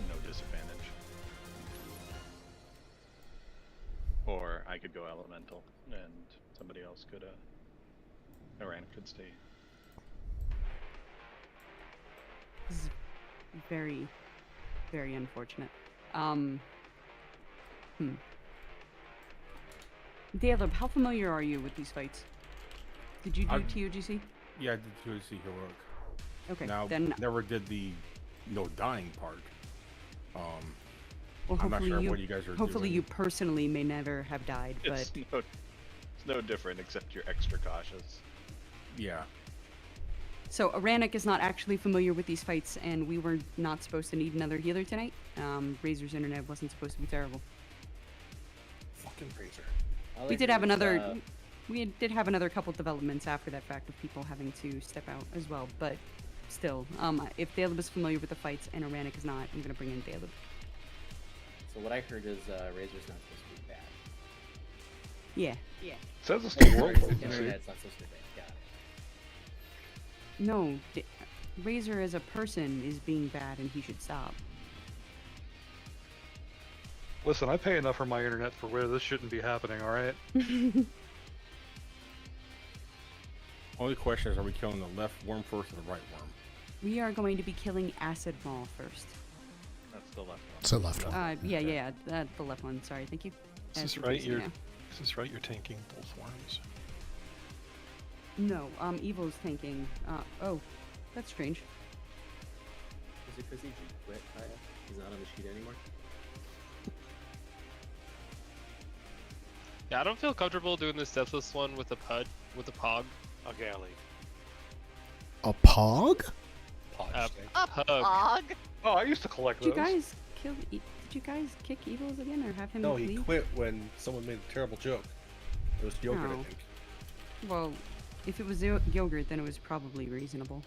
no disadvantage. Or I could go Elemental, and somebody else could, Rannick could stay. This is very, very unfortunate. Daleb, how familiar are you with these fights? Did you do TOGC? Yeah, I did TOGC Heroic. Okay, now, then... never did the no dying part. Well, I'm not hopefully sure what you guys are doing. Hopefully you personally may never have died, but... It's no different, except you're extra cautious. Yeah. So, Rannick is not actually familiar with these fights, and we were not supposed to need another healer tonight. Razor's internet wasn't supposed to be terrible. Fucking Razor. We did have another... We did have another couple developments after that fact of people having to step out as well, but still, if Daleb is familiar with the fights and Rannick is not, I'm gonna bring in Daleb. So what I heard is Razor's not supposed to be bad. Yeah. Says it's the world. Internet's not supposed to be bad. Got it. No, Razor as a person is being bad and he should stop. Listen, I pay enough for my internet for where this shouldn't be happening, alright? Only question is, are we killing the left worm first or the right worm? We are going to be killing Acid Maul first. That's the left one. It's the left one. Yeah, the left one. Sorry, thank you. Is this right? You're tanking both worms. No, Evil's tanking. Oh, that's strange. Is it because he quit, Kaya? He's not on the sheet anymore? Yeah, I don't feel comfortable doing this deathless one with a pog. Okay, I'll leave. A pog? Pug. Oh, I used to collect Did those. you guys kick Evils again, or have him No, he leave? quit when someone made a terrible joke. It was yogurt, I Oh. think. Well, if it was yogurt, then it was probably reasonable.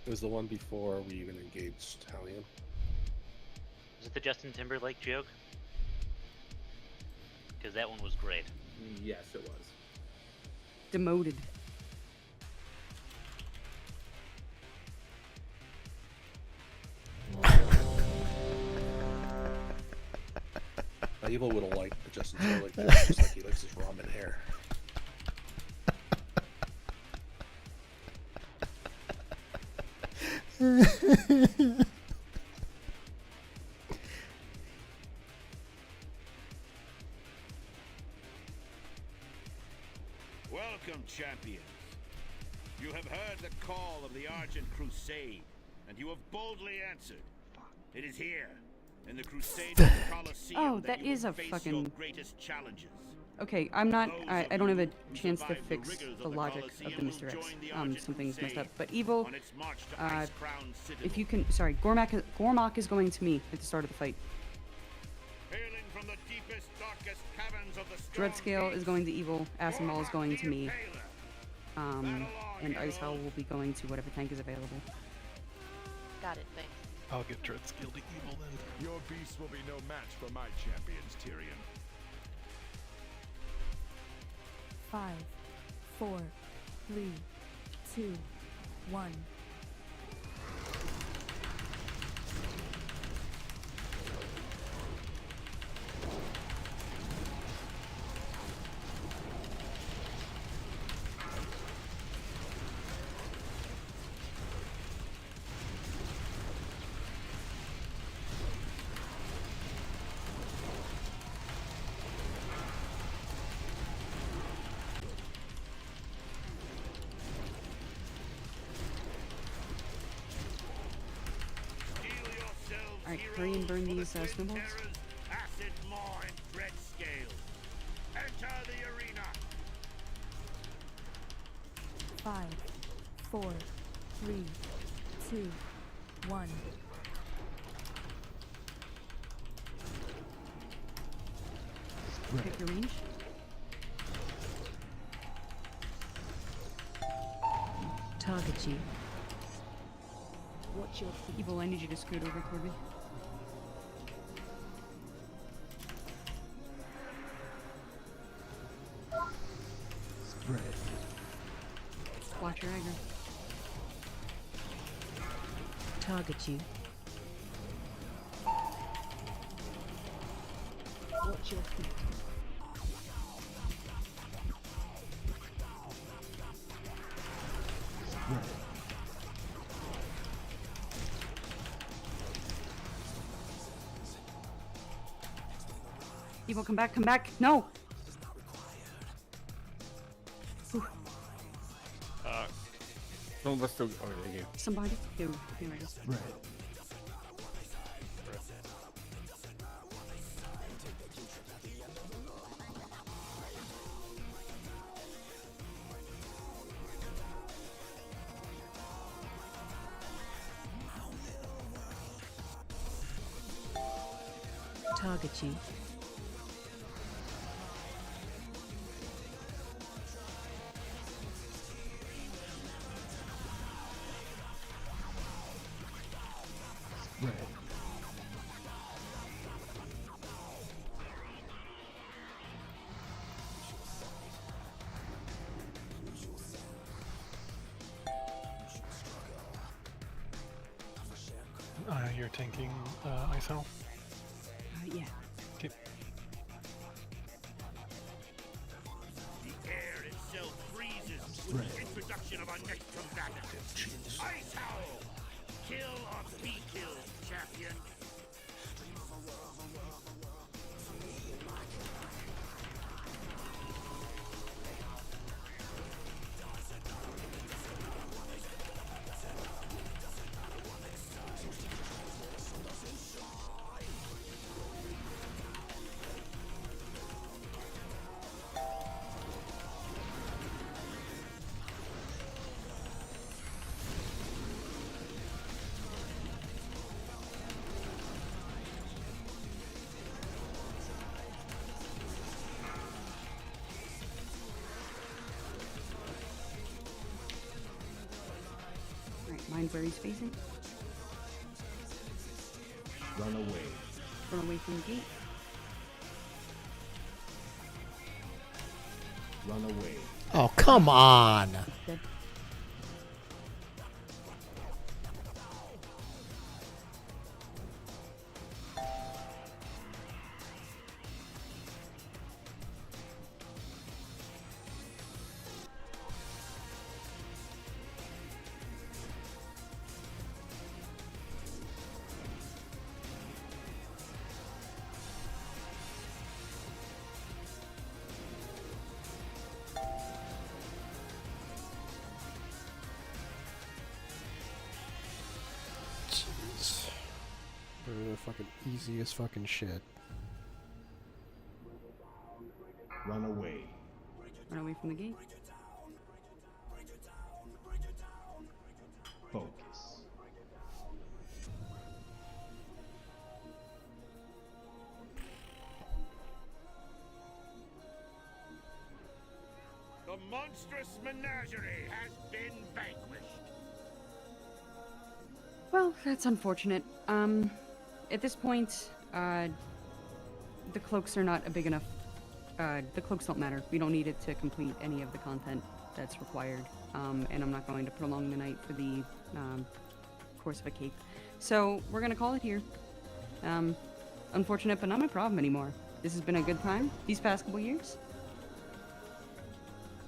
It was the one before we even engaged Hallian. Was it the Justin Timberlake joke? Because that one was great. Yes, it was. Demoted. Evil would have liked the Justin Timberlake joke, just like he likes his ramen hair. Welcome, champions. You have heard the call of the Argent Crusade, and you have boldly answered. It is here, in the Crusader Colosseum, Oh, that you is will a face fucking... your greatest challenges. Okay, I don't have a chance to fix the logic of the Mr. X. Something's messed up. But Evil, if you can... Sorry, Gormak is going to me at the start of the fight. From the deepest, darkest caverns of the Dreadscale is going to Evil, Acid Maul is going to me. And Ice Howl will be going to whatever tank is available. Got it, thanks. I'll get Dreadscale to evil then. Your beast will be no match for my champions, Tyrion. 5, 4, 3, 2, 1. Alright, hurry and burn these snowballs. Acid maw and dread scale. Enter the arena. 5, 4, 3, 2, 1. Pick your range. Target you. Watch your feet. Evil, I need you to scoot over toward me. Spread. Watch your aggro. Target you. Watch your feet. Spread. Evil, come back, come back. No! No, let's still. Oh, there you go. Somebody do. Here I go. Right. Target you. Right. You're tanking ISO? Yeah. Okay. The air itself freezes with the introduction of our next combatant. Ice Owl! Kill or be killed, champion. Alright, mind where he's facing. Run away. Run away from the gate. Run away. Oh, come on! Dead. Jeez. They're the fucking easiest fucking shit. Run away. Run away from the gate. Focus. The monstrous menagerie has been vanquished. Well, that's unfortunate. At this point, the cloaks are not a big enough the cloaks don't matter. We don't need it to complete any of the content that's required. And I'm not going to prolong the night for the course of a cape. So we're gonna call it here. Unfortunate, but not my problem anymore. This has been a good time these past couple years.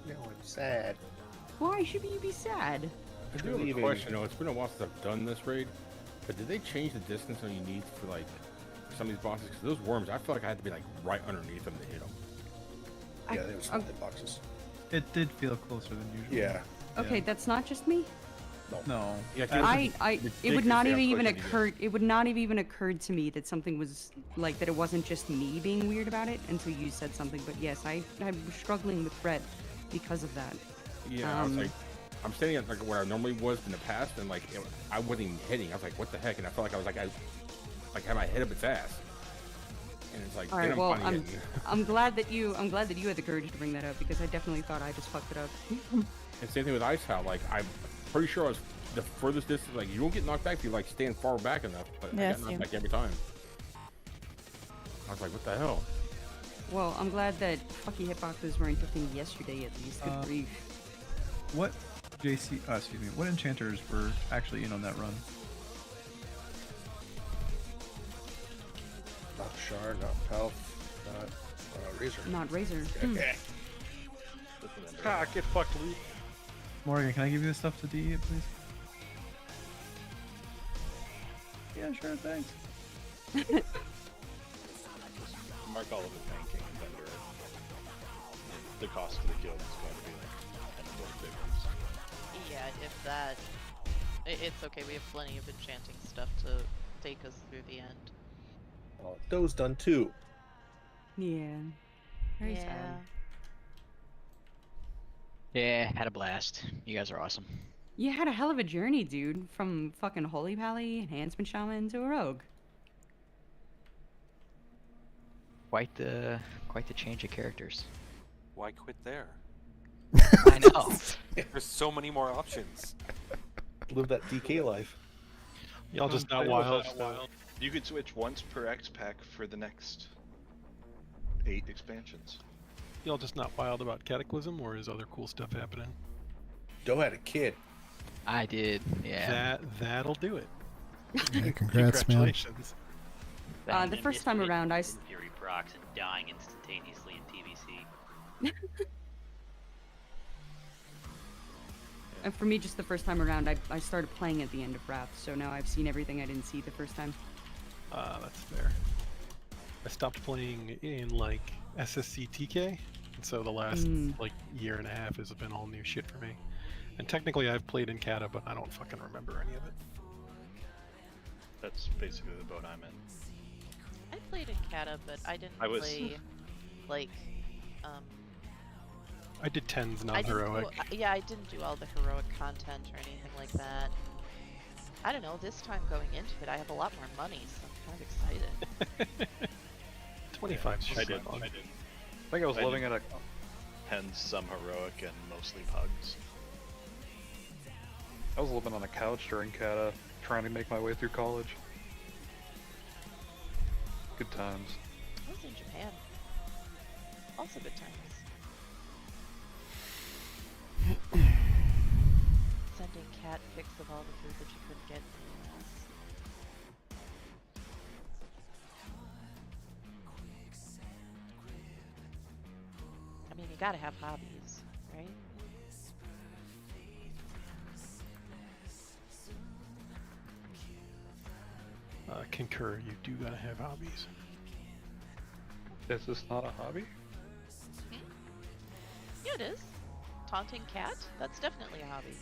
No, I'm sad. Why should you be sad? I do have a question though. It's been a while since I've done this raid, but did they change the distance that you need for like some of these bosses? Because those worms, I feel like I had to be like right underneath them to hit them. Yeah, they were small hitboxes. It did feel closer than usual. Yeah. Okay, that's not just me. No. It would not have even occurred. It would not have even occurred to me that something was like that. It wasn't just me being weird about it until you said something. But yes, I'm struggling with Brett because of that. Yeah, I was like, I'm standing at like where I normally was in the past, and like I wasn't even hitting. I was like, what the heck? And I felt like I was like, I had my head up its ass. And it's like, all right, well, I'm glad that you had the courage to bring that up because I definitely thought I just fucked it up. And same thing with Ice Howl. Like I'm pretty sure I was the furthest distance. Like you don't get knocked back if you like stand far back enough. But I got knocked back every time. I was like, what the hell? Well, I'm glad that fucky hitboxes weren't a thing yesterday at least. Good grief. What what enchanters were actually in on that run? Not Shard, not Pelf, not Razor. Not Razor. Get fucked, Luke. Morgan, can I give you this stuff to D, please? Yeah, sure, thanks. Mark all of the banking and vendor. The cost of the guild is going to be like 10 gold difference. Yeah, if that... It's okay, we have plenty of enchanting stuff to take us through the end. Oh, those done too. Yeah. Very sad. Yeah, had a blast. You guys are awesome. You had a hell of a journey, dude. From fucking Holy Pally, Enhancement Shaman to a Rogue. Quite the change of characters. Why quit there? I know. There's so many more options. Live that DK life. Y'all just not wild. You could switch once per X pack for the next 8 expansions. Y'all just not wild about Cataclysm, or is other cool stuff happening? Doe had a kid. I did, yeah. That'll do it. Yeah, congrats, man. Congratulations. The first time around, Fury procs and dying instantaneously in TBC. And for me, just the first time around, I started playing at the end of Wrath, so now I've seen everything I didn't see the first time. That's fair. I stopped playing in like SSC TK, and so the last like year and a half has been all new shit for me. And technically I've played in Kata, but I don't fucking remember any of it. That's basically the boat I'm in. I played in Kata, but I didn't play, like, I did 10s non-heroic. Yeah, I didn't do all the heroic content or anything like that. I don't know, this time going into it, I have a lot more money, so I'm kind of excited. 25 I did. I think I was living at a... 10s, some heroic, and mostly pugs. I was living on a couch during Kata, trying to make my way through college. Good times. I was in Japan. Also good times. Sending cat pics of all the food that you couldn't get in the US. I mean, you gotta have hobbies, right? Concur, you do gotta have hobbies. Is this not a hobby? Yeah, it is. Taunting cat? That's definitely a hobby.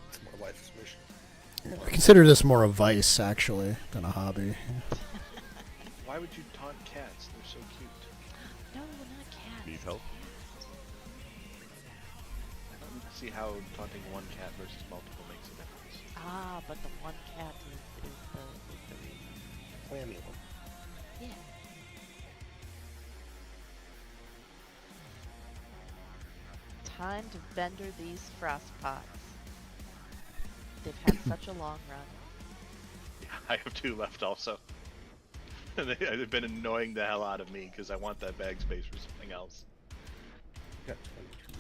It's more life's mission. I consider this more a vice, actually, than a hobby. Why would you taunt cats? They're so cute. No, not cats. Need help? I don't see how taunting one cat versus multiple makes a difference. Ah, but the one cat is the reason. Clammy one. Yeah. Time to vendor these frost pots. They've had such a long run. Yeah, I have 2 left also. They've been annoying the hell out of me because I want that bag space for something else. Got 22.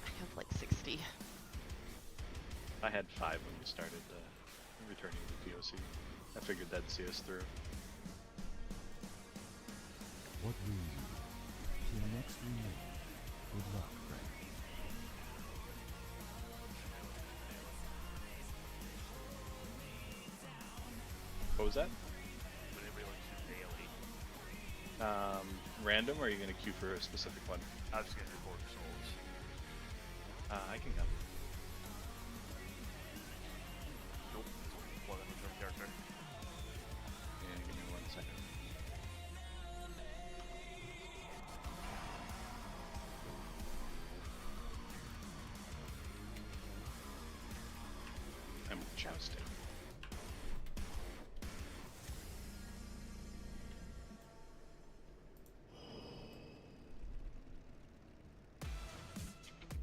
I have like 60. I had 5 when we started returning to the POC. I figured that'd see us through. What will you do? Till next reunion. Good luck, friend. What was that? Would anybody like to do daily? Random, or are you going to queue for a specific one? I'm just gonna do Border Souls. I can come. Nope. It's only one return character. Yeah, give me 1 second. I'm jousting.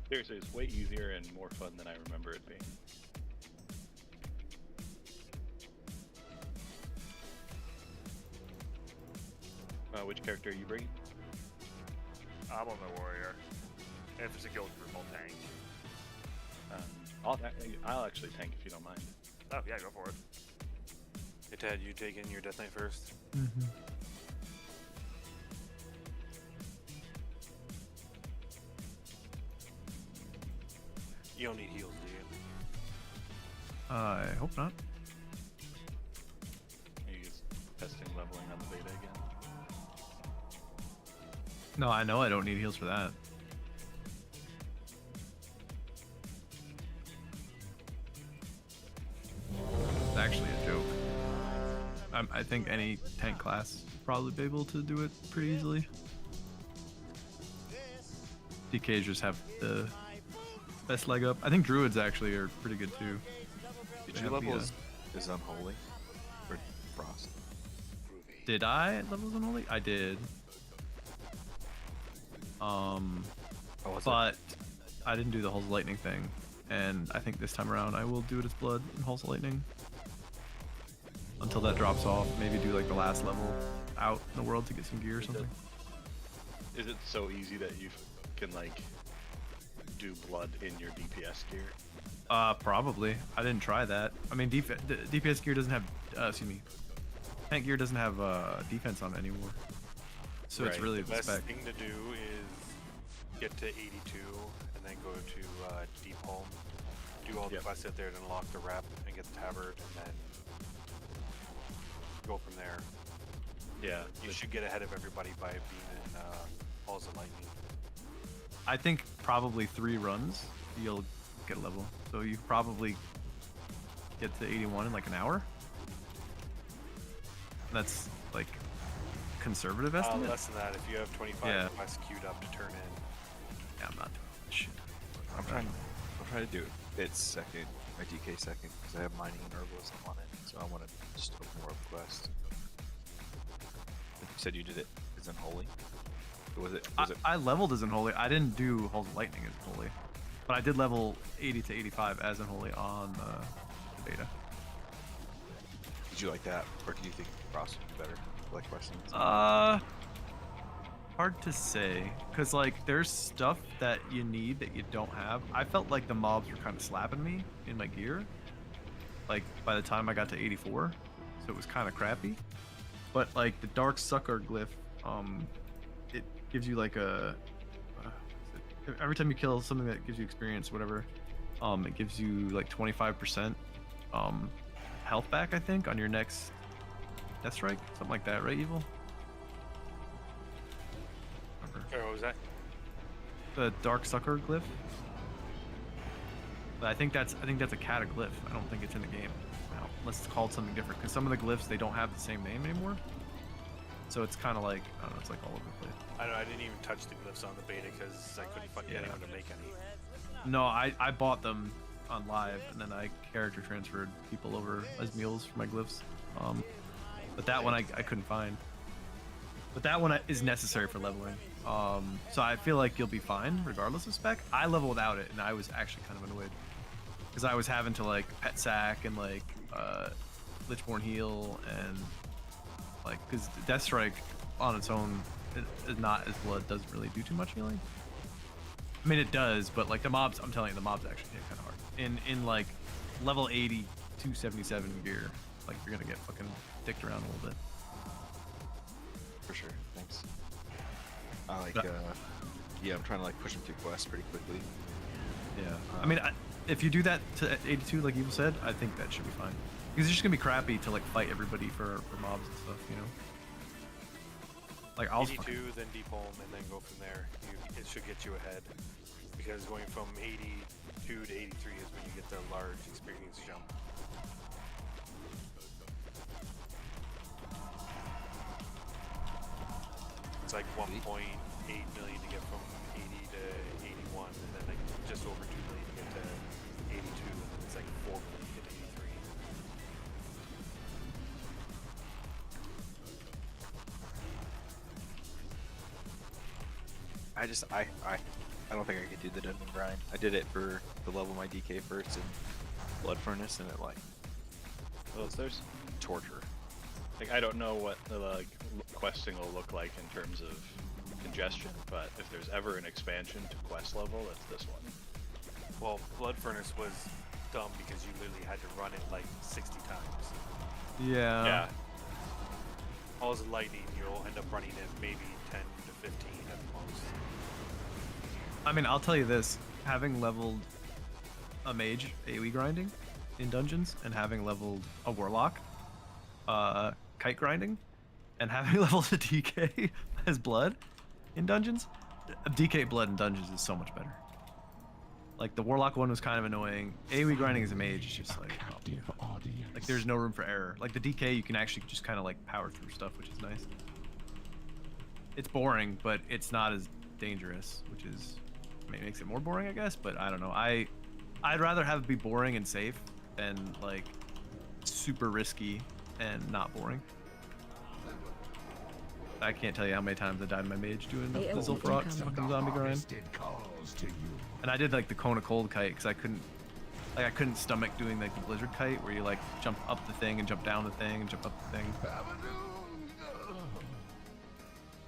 Seriously, it's way easier and more fun than I remember it being. Which character are you bringing? I'm on the warrior. And if there's a guild group, I'll tank. I'll actually tank if you don't mind. Oh yeah, go for it. Hey Ted, you taking your Death Knight first? Mm-hmm. You don't need heals, do you? I hope not. Are you just testing leveling on the beta again? No, I know I don't need heals for that. It's actually a joke. I think any tank class would probably be able to do it pretty easily. DKs just have the best leg up. I think druids actually are pretty good too. Did you level as Unholy? Or Frost? Did I level as Unholy? I did. But I didn't do the Halls of Lightning thing. And I think this time around I will do it as Blood and Halls of Lightning. Until that drops off. Maybe do like the last level out in the world to get some gear or something. Is it so easy that you can like do blood in your DPS gear? Probably. I didn't try that. I mean, DPS gear doesn't have, excuse me, tank gear doesn't have defense on it anymore. So it's really the best spec. thing to do is get to 82 and then go to Deep Home, do all the quests out there to unlock the rep and get the tabard, and then go from there. Yeah. You should get ahead of everybody by being in Halls of Lightning. I think probably 3 runs you'll get a level. So you probably get to 81 in like an hour. That's like conservative estimate. Less than that if you have 25 quests queued up to turn in. Yeah, I'm not doing that shit. I'm trying to do it second, my DK second, because I have mining and herbalism on it, so I want to just open more of the quest. You said you did it as Unholy? Or was it? I leveled as Unholy. I didn't do Halls of Lightning as Unholy. But I did level 80 to 85 as Unholy on the beta. Did you like that, or do you think Frost would be better? Like questions? Hard to say, cause like there's stuff that you need that you don't have. I felt like the mobs were kind of slapping me in my gear, like by the time I got to 84, so it was kind of crappy. But like the Dark Sucker glyph, it gives you like a every time you kill something that gives you experience, whatever, it gives you like 25% health back, I think, on your next Death Strike, something like that, right, Evil? Sorry, what was that? The Dark Sucker glyph. But I think that's a cataglyph. I don't think it's in the game now, unless it's called something different. Because some of the glyphs, they don't have the same name anymore. So it's kind of like, I don't know, it's like all over the place. I know, I didn't even touch the glyphs on the beta because I couldn't fucking get anyone to make any. No, I bought them on live, and then I character transferred people over as mules for my glyphs. But that one I couldn't find. But that one is necessary for leveling. So I feel like you'll be fine regardless of spec. I level without it, and I was actually kind of annoyed because I was having to like pet sack and like Lichborn heal and because Death Strike on its own is not as blood doesn't really do too much healing. I mean it does, but like the mobs, I'm telling you, the mobs actually hit kind of hard. In like level 80, 277 gear, like you're gonna get fucking dicked around a little bit. For sure. Thanks. I like. Yeah, I'm trying to like push them through quests pretty quickly. Yeah. I mean, if you do that to 82, like Evil said, I think that should be fine. Because it's just gonna be crappy to like fight everybody for mobs and stuff, you know. Like I'll 82, then deep home, and then go from there. It should get you ahead. Because going from 82 to 83 is when you get the large experience jump. It's like 1.8 million to get from 80 to 81, and then like just over 2 million to get to 82, and then it's like 4 million to get to 83. I don't think I could do the dungeon grind. I did it for the level of my DK first in Blood Furnace, and it like, Well, there's torture. like I don't know what the like questing will look like in terms of congestion, but if there's ever an expansion to quest level, it's this one. Well, Blood Furnace was dumb because you literally had to run it like 60 times. Yeah. Yeah. All the lightning, you'll end up running it maybe 10 to 15 at the most. I mean, I'll tell you this: having leveled a mage AoE grinding in dungeons, and having leveled a warlock kite grinding, and having leveled a DK as blood in dungeons, DK blood in dungeons is so much better. Like the warlock one was kind of annoying. AoE grinding as a mage is just like, oh, yeah. Like there's no room for error. Like the DK, you can actually just kind of like power through stuff, which is nice. It's boring, but it's not as dangerous, which is, I mean, it makes it more boring, I guess. But I don't know. I'd rather have it be boring and safe than like super risky and not boring. I can't tell you how many times I died in my mage doing the Zul'Farrak fucking zombie grind. And I did like the Cone of Cold kite because I couldn't stomach doing like the Blizzard kite where you like jump up the thing and jump down the thing and jump up the thing.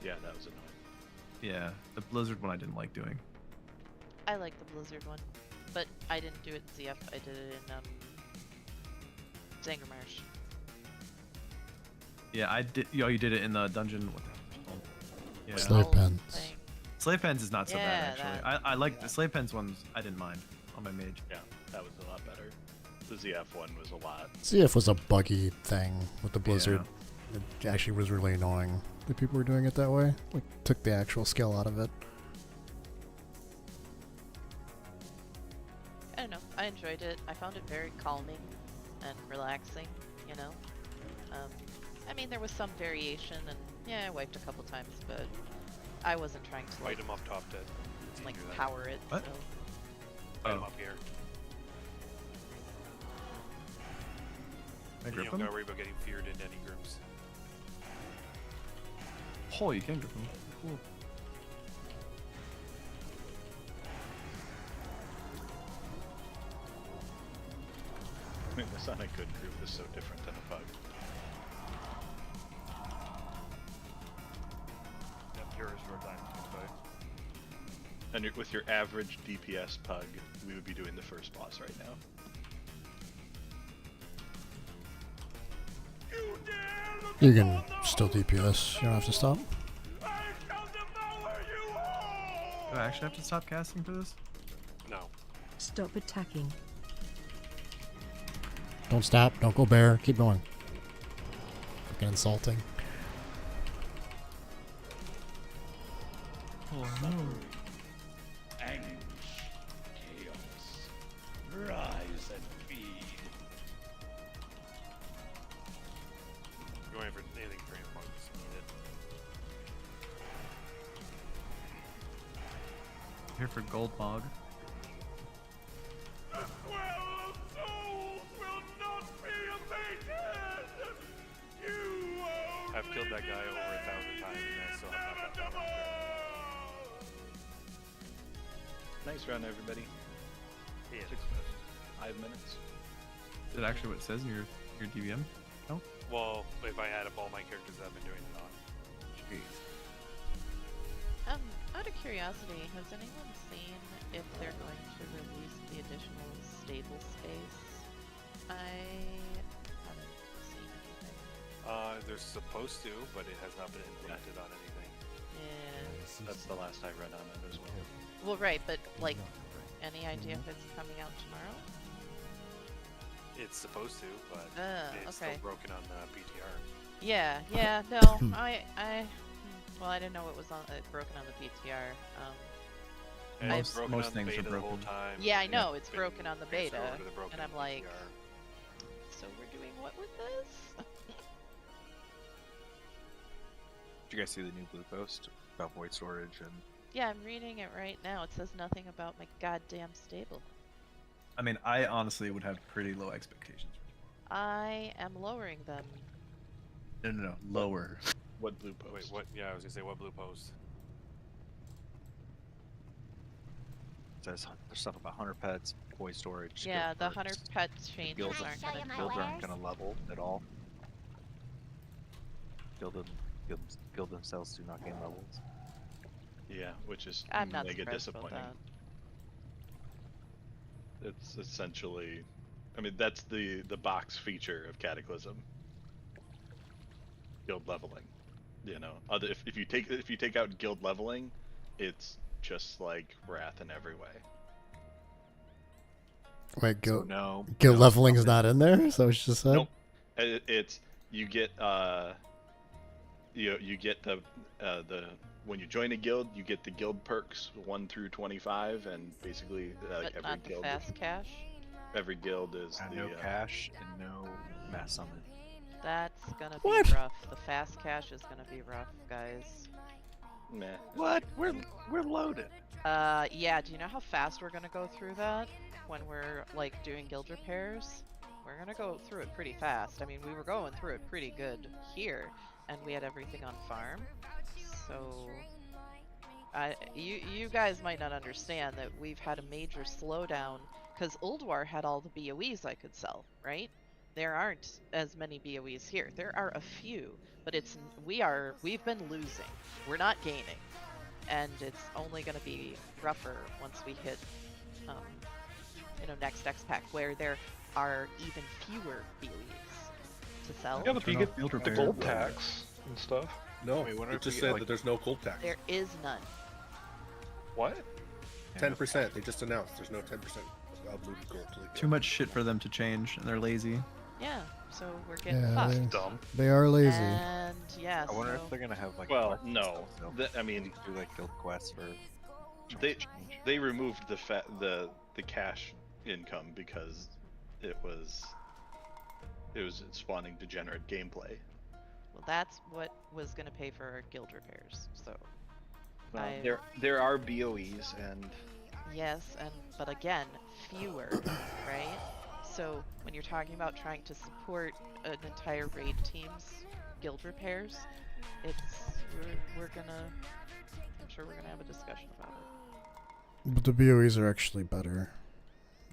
Yeah, that was annoying. Yeah, the Blizzard one I didn't like doing. I like the Blizzard one, but I didn't do it in ZF. I did it in Zangermarsh. Yeah, I did. Yo, you did it in the dungeon. What the hell? Yeah. Slave pens. Slave pens is not so bad Yeah, actually. I like the slave pens ones. I didn't mind on my mage. Yeah, that was a lot better. The ZF one was a lot. CF was a buggy thing with the Blizzard. It actually was really annoying that people were doing it that way. Like, took the actual skill out of it. I don't know. I enjoyed it. I found it very calming and relaxing, you know. I mean, there was some variation, and yeah, I wiped a couple times, but I wasn't trying to like Fight him up top dead. like power it. What? So. Fight him up here. I You grip don't him? gotta worry about getting feared in any groups. Oh, you can grip him. Cool. I mean, the Sonic Good group is so different than a bug. Yours your time to fight. And with your average DPS pug, we would be doing the first boss right now. You can still DPS. You don't have to stop. Do I actually have to stop casting for this? No. Stop attacking. Don't stop. Don't go bear. Keep going. Fucking insulting. Oh no. Anguish, chaos, rise and feed. Going for anything for points. Need it. Here for Gold Mog. I've killed that guy over 1,000 times and I still have not got that one. Nice run, everybody. Yeah. 5 minutes. Is that actually what it says in your DVM? No? Well, if I add up all my characters that I've been doing it on. Jeez. Out of curiosity, has anyone seen if they're going to release the additional stable space? I haven't seen anything. They're supposed to, but it has not been implemented on anything. Yeah. That's the last I read on it as well. Well, right, but like, any idea if it's coming out tomorrow? It's supposed to, but it's okay. still broken on the PTR. Yeah, no, well, I didn't know it was broken on the PTR. And it's broken most on things the are beta broken. the whole time. Yeah, I and know, it's it's broken on the transferred beta, over to the broken and I'm like, PTR. so we're doing what with this? Did you guys see the new blue post about void storage and? Yeah, I'm reading it right now. It says nothing about my goddamn stable. I mean, I honestly would have pretty low expectations. I am lowering them. No, lower. What blue post? Wait, what? Yeah, I was gonna say what blue post. It says there's stuff about hunter pets, void storage. Yeah, guild the perks. hunter pet changes Guilds aren't gonna do guilds aren't that. gonna level at all. Guild themselves do not gain levels. Yeah, which is I'm not mega surprised about disappointing. that. It's essentially, I mean, that's the box feature of Cataclysm. Guild leveling, you know. If you take out guild leveling, it's just like Wrath in every way. Wait, guild no, leveling is not in there? So it's just said? Nope. It's you get you get the when you join a guild, you get the guild perks 1 through 25, and basically But every not the guild. fast cash? Every guild is No cash and no mass summon. That's gonna What? be rough. The fast cash is gonna be rough, guys. Meh. What? We're loaded. Yeah, do you know how fast we're gonna go through that when we're like doing guild repairs? We're gonna go through it pretty fast. I mean, we were going through it pretty good here, and we had everything on farm. So, you guys might not understand that we've had a major slowdown because Ulduar had all the BOEs I could sell, right? There aren't as many BOEs here. There are a few, but we've been losing. We're not gaining, and it's only going to be rougher once we hit, next X pack where there are even fewer BOEs to sell. Yeah, but you get the gold tax and stuff. No, Wait, it just said that there's no gold tax. There is none. What? 10%. They just announced there's no 10% of looted gold. Too much shit for them to change, and they're lazy. Yeah, so we're getting Yeah, fucked. they are lazy. And yeah, I wonder so if they're gonna have like. Well, quests no. and stuff, so I mean, do like guild quests for. They removed the cash income because it was spawning degenerate gameplay. well, that's what was gonna pay for our guild repairs. So There are BOEs and yes, but again, fewer, right? So when you're talking about trying to support an entire raid team's guild repairs, I'm sure we're gonna have a discussion about it. But the BOEs are actually better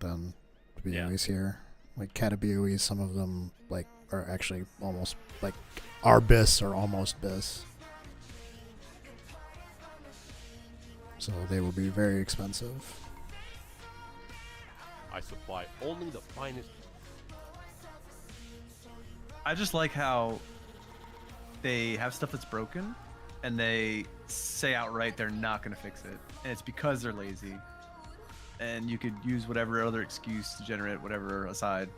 than the BOEs here. Like Cata BOEs, some of them like are actually almost like our BIS or almost BIS. So they will be very expensive. I supply only the finest. I just like how they have stuff that's broken, and they say outright they're not going to fix it, and it's because they're lazy. And you could use whatever other excuse to generate whatever aside.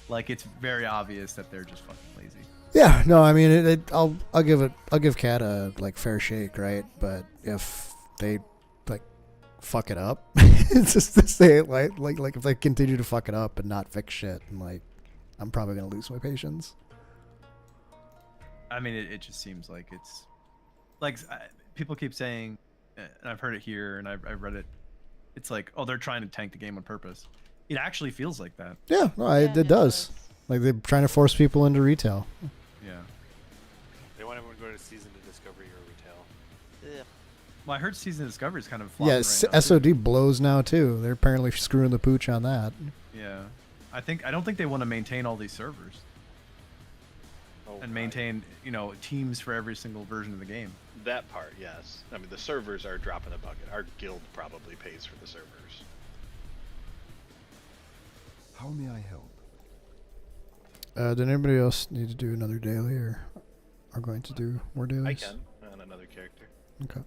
Like, it's very obvious that they're just fucking lazy. Yeah, no, I mean, I'll give Cat a like fair shake, right? But if they like fuck it up, it's just to say it like if they continue to fuck it up and not fix shit, and like I'm probably gonna lose my patience. I mean, it just seems like it's like people keep saying, and I've heard it here, and I've read it. It's like, oh, they're trying to tank the game on purpose. It actually feels like that. Yeah, no, it does. Like they're trying to force people into retail. Yeah. They want everyone to go to Season to Discovery or Retail. Ugh. Well, I heard Season Discovery is kind of Yeah, flopping right now, SOD too. blows now too. They're apparently screwing the pooch on that. Yeah, I don't think they want to maintain all these servers. Oh, and maintain, you know, teams for every single version of the game. That part, yes. I mean, the servers are a drop in the bucket. Our guild probably pays for the servers. How may I help? Did anybody else need to do another daily, or are going to do more dailies? I can, on another character. Okay.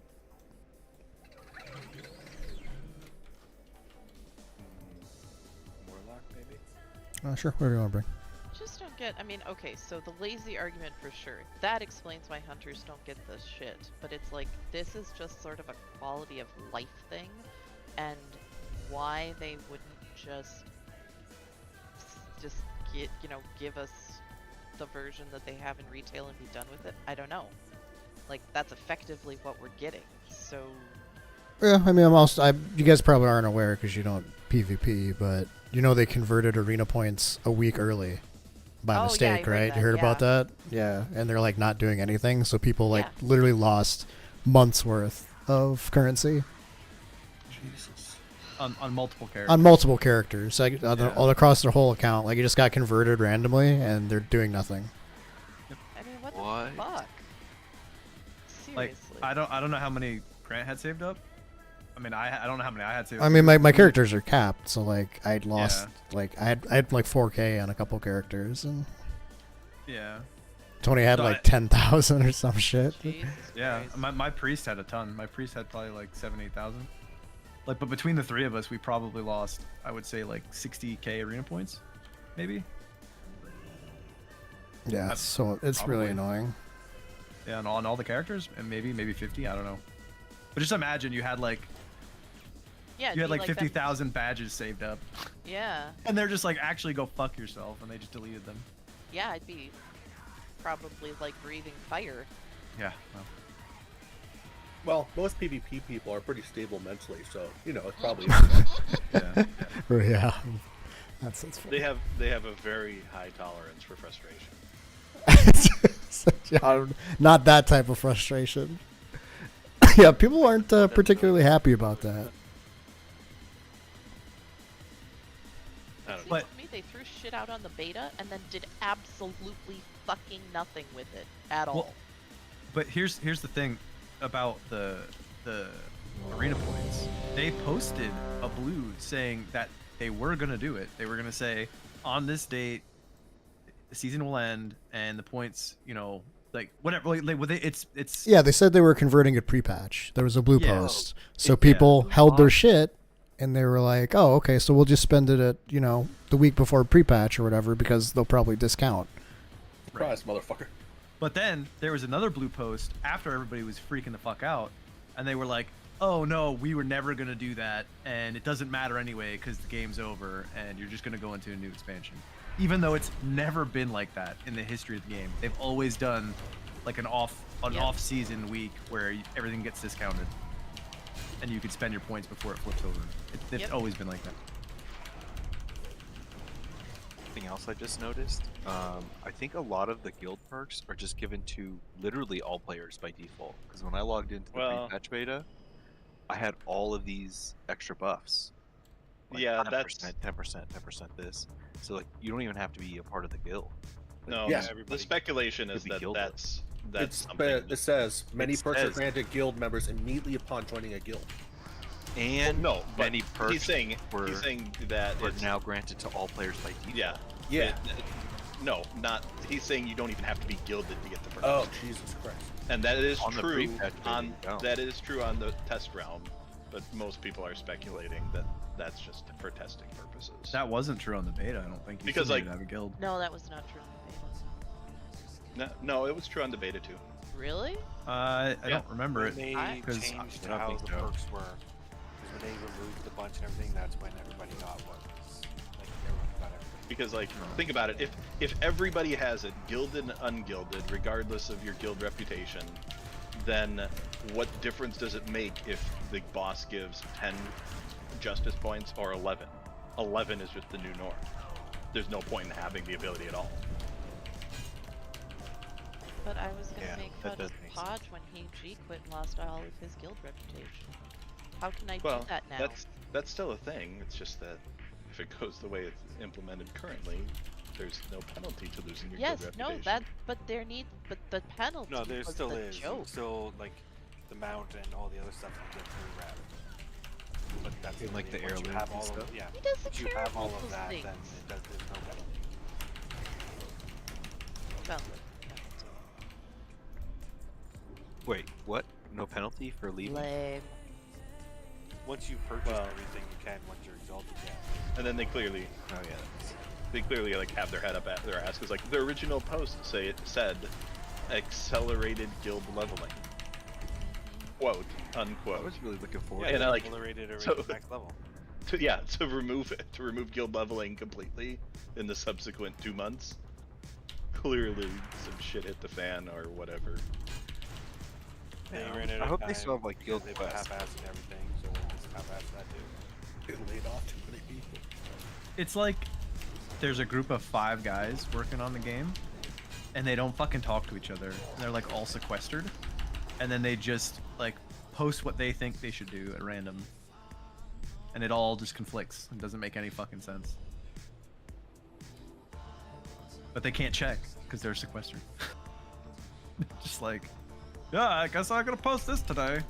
Warlock, maybe? Sure, whatever you want to bring. Just don't get. I mean, okay, so the lazy argument for sure. That explains why hunters don't get this shit. But it's like, this is just sort of a quality of life thing, and why they wouldn't just get, you know, give us the version that they have in retail and be done with it. I don't know. Like, that's effectively what we're getting. So. Yeah, I mean, you guys probably aren't aware because you don't PvP, but you know they converted arena points a week early by mistake, right? You heard about that? Yeah, and they're like not doing anything, so people like literally lost months worth of currency. Jesus. On multiple characters. On multiple characters, like all across their whole account. Like it just got converted randomly, and they're doing nothing. I mean, what the fuck? Like, I don't know how many Grant had saved up. I mean, I don't know how many I had saved. I mean, my characters are capped, so like I'd lost like I had like 4K on a couple characters, and yeah, Tony had So like 10,000 or some shit. Yeah, my priest had a ton. My priest had probably like 7,000-8,000. Like, but between the three of us, we probably lost, I would say, like 60K arena points, maybe. Yeah, so it's Probably. really annoying. Yeah, on all the characters, and maybe 50. I don't know. But just imagine you had like. Yeah, you had like that- 50,000 badges saved up. Yeah. And they're just like, actually go fuck yourself, and they just deleted them. Yeah, I'd be probably like breathing fire. Yeah. Well. Well, most PvP people are pretty stable mentally, so you know it's probably. Yeah. That's funny. They have a very high tolerance for frustration. Yeah, not that type of frustration. Yeah, people aren't particularly happy about that. But me, they threw shit out on the beta and then did absolutely fucking nothing with it at all. But here's the thing about the arena points. They posted a blue saying that they were gonna do it. They were gonna say on this date the season will end and the points, you know, like whatever. It's Yeah, they said they were converting it pre-patch. There was a blue post, so people held their shit, and they were like, "Oh, okay, so we'll just spend it at the week before pre-patch or whatever because they'll probably discount." Surprise, motherfucker. But then there was another blue post after everybody was freaking the fuck out, and they were like, "Oh no, we were never gonna do that, and it doesn't matter anyway because the game's over, and you're just gonna go into a new expansion." Even though it's never been like that in the history of the game, they've always done like an off-season week where everything gets discounted, and you can spend your points before it flips over. It's always been like that. Something else I just noticed, I think a lot of the guild perks are just given to literally all players by default. Because when I logged into the pre-patch beta, I had all of these extra buffs. Like Yeah, 10%, that's 10% this. So like you don't even have to be a part of the guild. Like, No, Yeah. the speculation is be that guilded. that's something. It says many It perks are says- granted guild members immediately upon joining a guild. And no, but many perks he's saying that are it's now granted to all players by default. Yeah. No, not. He's saying you don't even have to be gilded to get the perks. Oh, Jesus Christ! And that is On the true pre-patch beta, on you don't. that is true on the test realm, but most people are speculating that that's just for testing purposes. That wasn't true on the beta. I don't think. You Because, still like- needed to have a guild. No, that was not true in the beta. No, it was true on the beta too. Really? I don't remember it They because changed I don't how think the so. perks were. Because when they removed the bunch and everything, that's when everybody got what was like everyone got everything. Because like, think about it. If everybody has it, gilded and ungilded, regardless of your guild reputation, then what difference does it make if the boss gives 10 justice points or 11? 11 is just the new norm. There's no point in having the ability at all. But I was gonna Yeah, make that fun of does make Podge when he G quit and lost all of his guild reputation. How can I Well, do that now? that's still a thing. It's just that if it goes the way it's implemented currently, there's no penalty to losing your Yes, guild no, reputation. but the penalty No, there was still the is. joke. It's still like the mount and all the other stuff that you get through wrapped. But that's And, like, really the once you heirlooms have and all stuff? of yeah. He doesn't Once you care have all about of those that, things. then there's no penalty. Well, Wait, what? No penalty for leaving? lame. Once you purchase everything you can once you're exalted, yeah. And then they clearly, like have their head up at their ass because like the original post said accelerated guild leveling, quote unquote. I was really looking forward and to I like accelerated already so, next level. To remove guild leveling completely in the subsequent 2 months. Clearly some shit hit the fan or whatever. They ran out I of hope time they still have like guild because they were quests. half-assing everything, so we'll just half-ass that too. It laid off too many people. It's like there's a group of 5 guys working on the game, and they don't fucking talk to each other. And they're like all sequestered, and then they just like post what they think they should do at random, and it all just conflicts and doesn't make any fucking sense. But they can't check because they're sequestered. Just like, yeah, I guess I'm gonna post this today.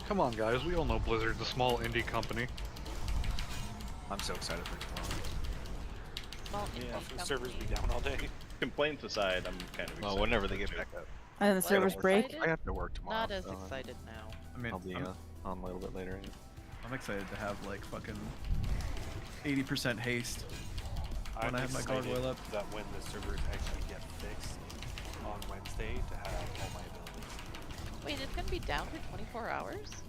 Come on, guys. We all know Blizzard's a small indie company. I'm so excited for tomorrow. Small Yeah, indie the servers be company. down all day. Complaints aside, I'm kind of excited. Well, whenever they get back up. And the servers break. Excited? I have to work tomorrow. Not as so excited now. I mean, I'll be on a little bit later. I'm excited to have like fucking 80% haste when I'm I have my excited gargoyle up. that when the servers actually get fixed on Wednesday to have all my abilities. Wait, it's gonna be down for 24 hours?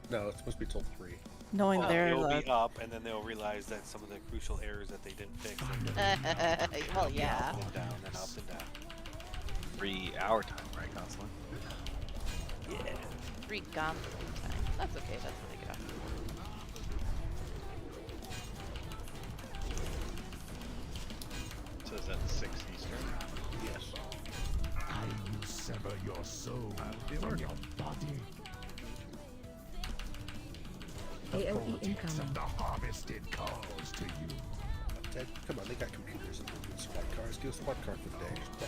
No, it's supposed to be till 3. Knowing they're It'll be up, and then they'll realize that some of the crucial errors that they didn't fix. Well, yeah. Up and down and up and down. 3 hour time, right, Constantly? Yeah. 3 gone time. That's okay, that's when I get off. So is that 6 Eastern? Yes. I will sever your soul from your body. The AOE politics incoming. of the harvested calls to you. Ted, come on, they got computers and squad cars. Give a squad car for the day. Play.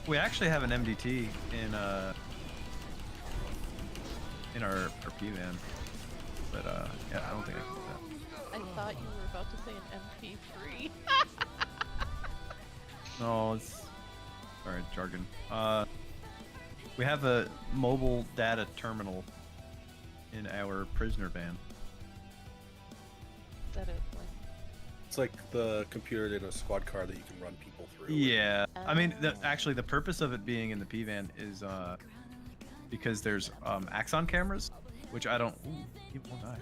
We actually have an MDT in our PVAN, but yeah, I don't think I can do that. I thought you were about to say an MP3. No, it's alright, jargon. We have a mobile data terminal in our prisoner van. That is like... It's like the computer in a squad car that you can run people through. Yeah, I mean, actually, the purpose of it being in the PVAN is because there's Axon cameras, which I don't. Ooh, he won't die.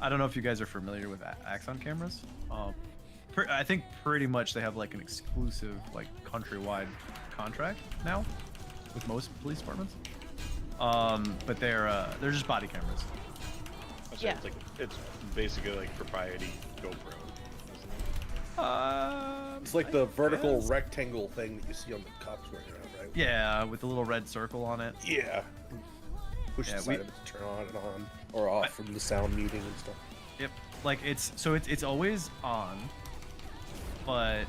I don't know if you guys are familiar with Axon cameras. I think pretty much they have like an exclusive, like countrywide contract now with most police departments. But they're just body cameras. Yeah. It's basically like propriety GoPro. It's like the vertical rectangle thing that you see on the cops wearing around, right? Yeah, with the little red circle on it. Yeah. Push the side of it to turn on and on, or off from the sound muting and stuff. Yep. Like it's always on, but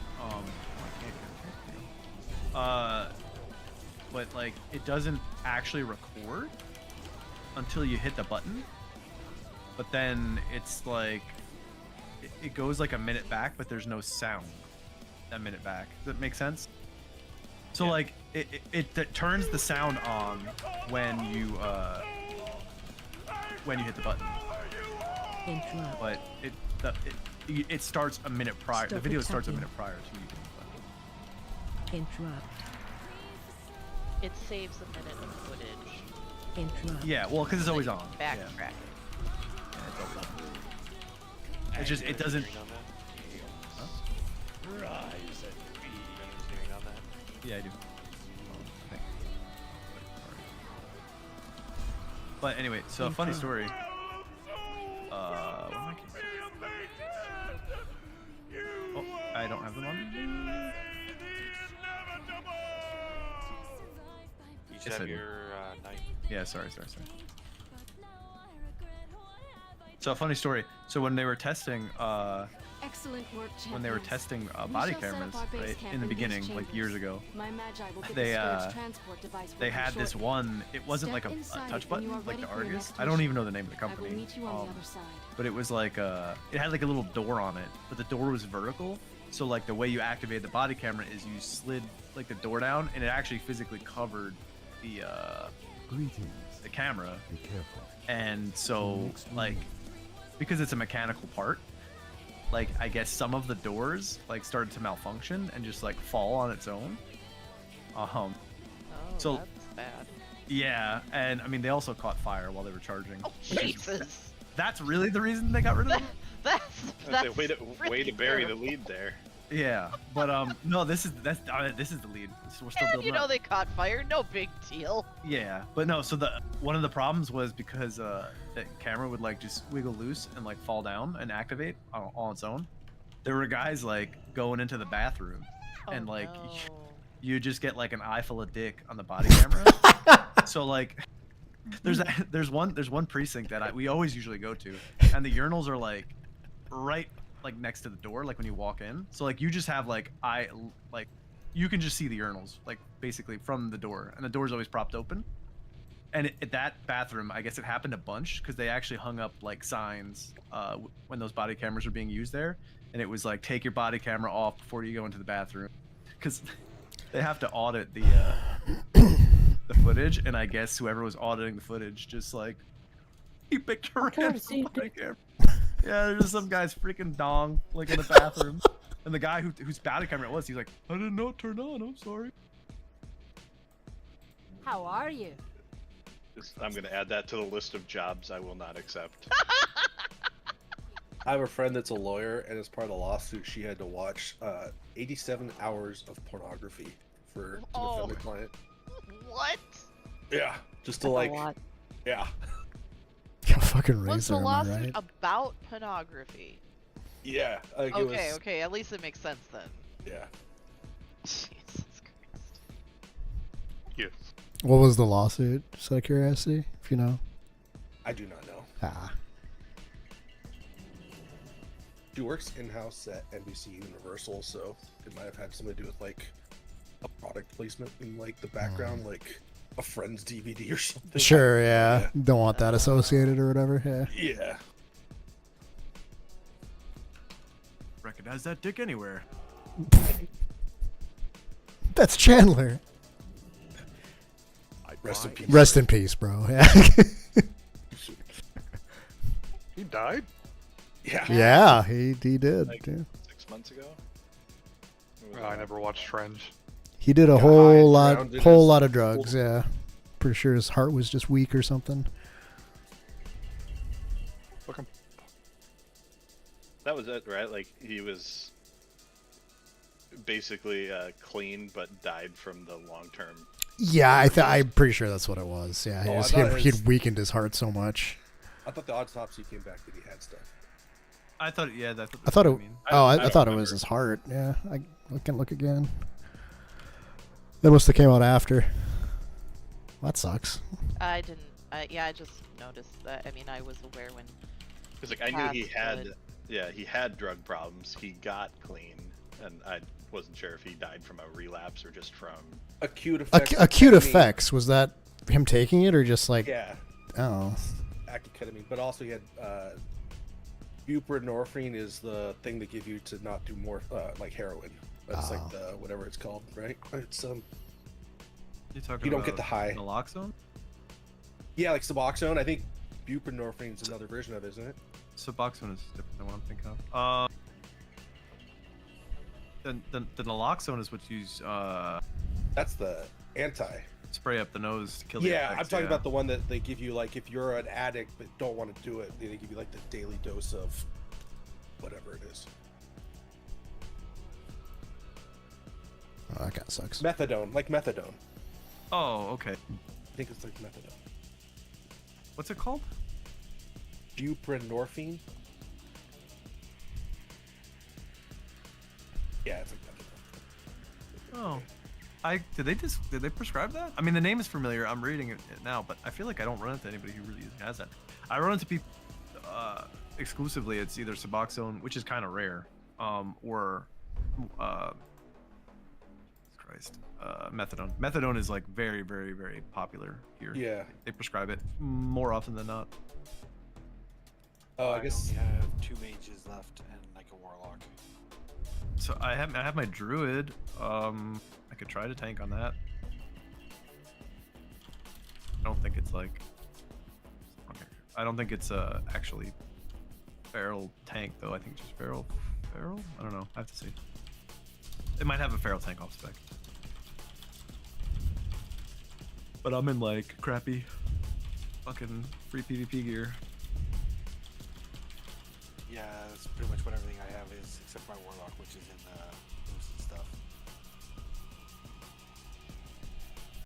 but like it doesn't actually record until you hit the button. But then it's like it goes like a minute back, but there's no sound a minute back. Does that make sense? So like it turns the sound on when you hit the button. Interrupt. But it starts a minute prior. The Stop video starts a attacking. minute prior to you hitting the button. Interrupt. It saves a minute of footage. Interrupt. Yeah, well, because it's always on. Backtrack. Yeah, it's always on. It's just it doesn't. Yeah, I do. Okay. But anyway, so a funny story. What am I oh, I don't have them on. You should Yes, I have do. your knife. Yeah, sorry. So a funny story. So when they were testing, Excellent work, when they were champions. testing We body shall set up cameras, our base right, camp in the these beginning, like chambers. years ago, My Magi will get they the storage transport device they with you had this shortly. one. It wasn't Step like a inside touch when you button are like ready the for your Argus. next I don't mission. even know the name of the I will company. meet you on the other side. But it was like it had like a little door on it, but the door was vertical. So like the way you activated the body camera is you slid like the door down, and it actually physically covered the the camera. Be careful. And so like because it's a mechanical part, like I guess some of the doors like started to malfunction and just like fall on its own. Oh, so that's bad. yeah, and I mean they also caught fire while they were charging. Oh, Jesus. That's really the reason they got rid of them? That's way to freaking bury the terrible. lead there. Yeah, but no, this is the lead. We're still And building you know up. they caught fire, no big deal. Yeah, but no. So one of the problems was because the camera would like just wiggle loose and like fall down and activate on its own. There were guys like going into the bathroom, and like you just get like an eye full of dick on the body camera. So like there's one precinct that we always usually go to, and the urinals are like right like next to the door, like when you walk in. So like you just have like you can just see the urinals like basically from the door, and the door's always propped open. And at that bathroom, I guess it happened a bunch because they actually hung up like signs when those body cameras were being used there, and it was like take your body camera off before you go into the bathroom, because they have to audit the footage, and I guess whoever was auditing the footage just like he picked a random body camera. Yeah, there's just some guy's freaking dong like in the bathroom, and the guy whose body camera it was, he's like, I did not turn on. I'm sorry. How are you? I'm gonna add that to the list of jobs I will not accept. I have a friend that's a lawyer, and as part of the lawsuit, she had to watch 87 hours of pornography to defend the client. What? Yeah, just to That's a like, lot. yeah. Fucking What's razor, the am I lawsuit right? about pornography? Yeah. Like Okay, it was, okay, at least it makes sense then. Yeah. Jesus Christ. Yes. What was the lawsuit? Just out of curiosity, if you know. I do not know. Ah. She works in-house at NBC Universal, so it might have had something to do with like a product placement in like the background, like a Friends DVD or something. Sure, yeah. Don't want that associated or whatever. Yeah. Yeah. Recognize that dick anywhere. That's Chandler. Rest in peace. Rest in peace, bro. Yeah. He died? Yeah. Yeah, he did. Like Yeah. 6 months ago. I never watched Fringe. He did a Got high whole and lot, drowned in whole his lot of drugs. Yeah. Pretty sure his heart was just weak or something. That was it, right? Like he was basically clean, but died from the long-term. Yeah, I'm pretty sure that's what it was. Yeah, Oh, I he thought he'd weakened his heart so much. I thought the autopsy came back that he had stuff. I thought, yeah, that's I thought what it. I mean. I don't thought it remember. was his heart. Yeah, I can look again. That must have came out after. Well, that sucks. I didn't. Yeah, I just noticed that. I mean, I was aware when. Because like I knew he passed, had, but- yeah, he had drug problems. He got clean, and I wasn't sure if he died from a relapse or just from Acute effects. Acute ketamine. effects. Was that him taking it or just like? Yeah. Oh. Active ketamine, but also he had buprenorphine is the thing they give you to not do more like heroin. That's like the whatever it's called, right? It's You don't get the high. Naloxone? Yeah, like Suboxone. I think buprenorphine is another version of it, isn't it? Suboxone is different than what I'm thinking of. The naloxone is what's used. That's the anti. Spray up the nose to kill the Yeah, effects, I'm talking yeah. about the one that they give you, like if you're an addict but don't want to do it, they give you like the daily dose of whatever it is. Oh, that kind of sucks. Methadone, like methadone. Oh, okay. I think it's like methadone. What's it called? Buprenorphine. Yeah, it's like methadone. Oh, did they prescribe that? I mean, the name is familiar. I'm reading it now, but I feel like I don't run into anybody who really has that. I run into people exclusively it's either Suboxone, which is kind of rare, or methadone. Methadone is like very, very, very popular here. Yeah. They prescribe it more often than not. Oh, I guess only have 2 mages left and like a warlock. So I have my druid. I could try to tank on that. I don't think it's like. Okay. I don't think it's actually feral tank though. I think it's just feral. Feral? I don't know. I have to see. It might have a feral tank off spec. But I'm in like crappy fucking free PvP gear. Yeah, that's pretty much what everything I have is, except my warlock, which is in boost and stuff.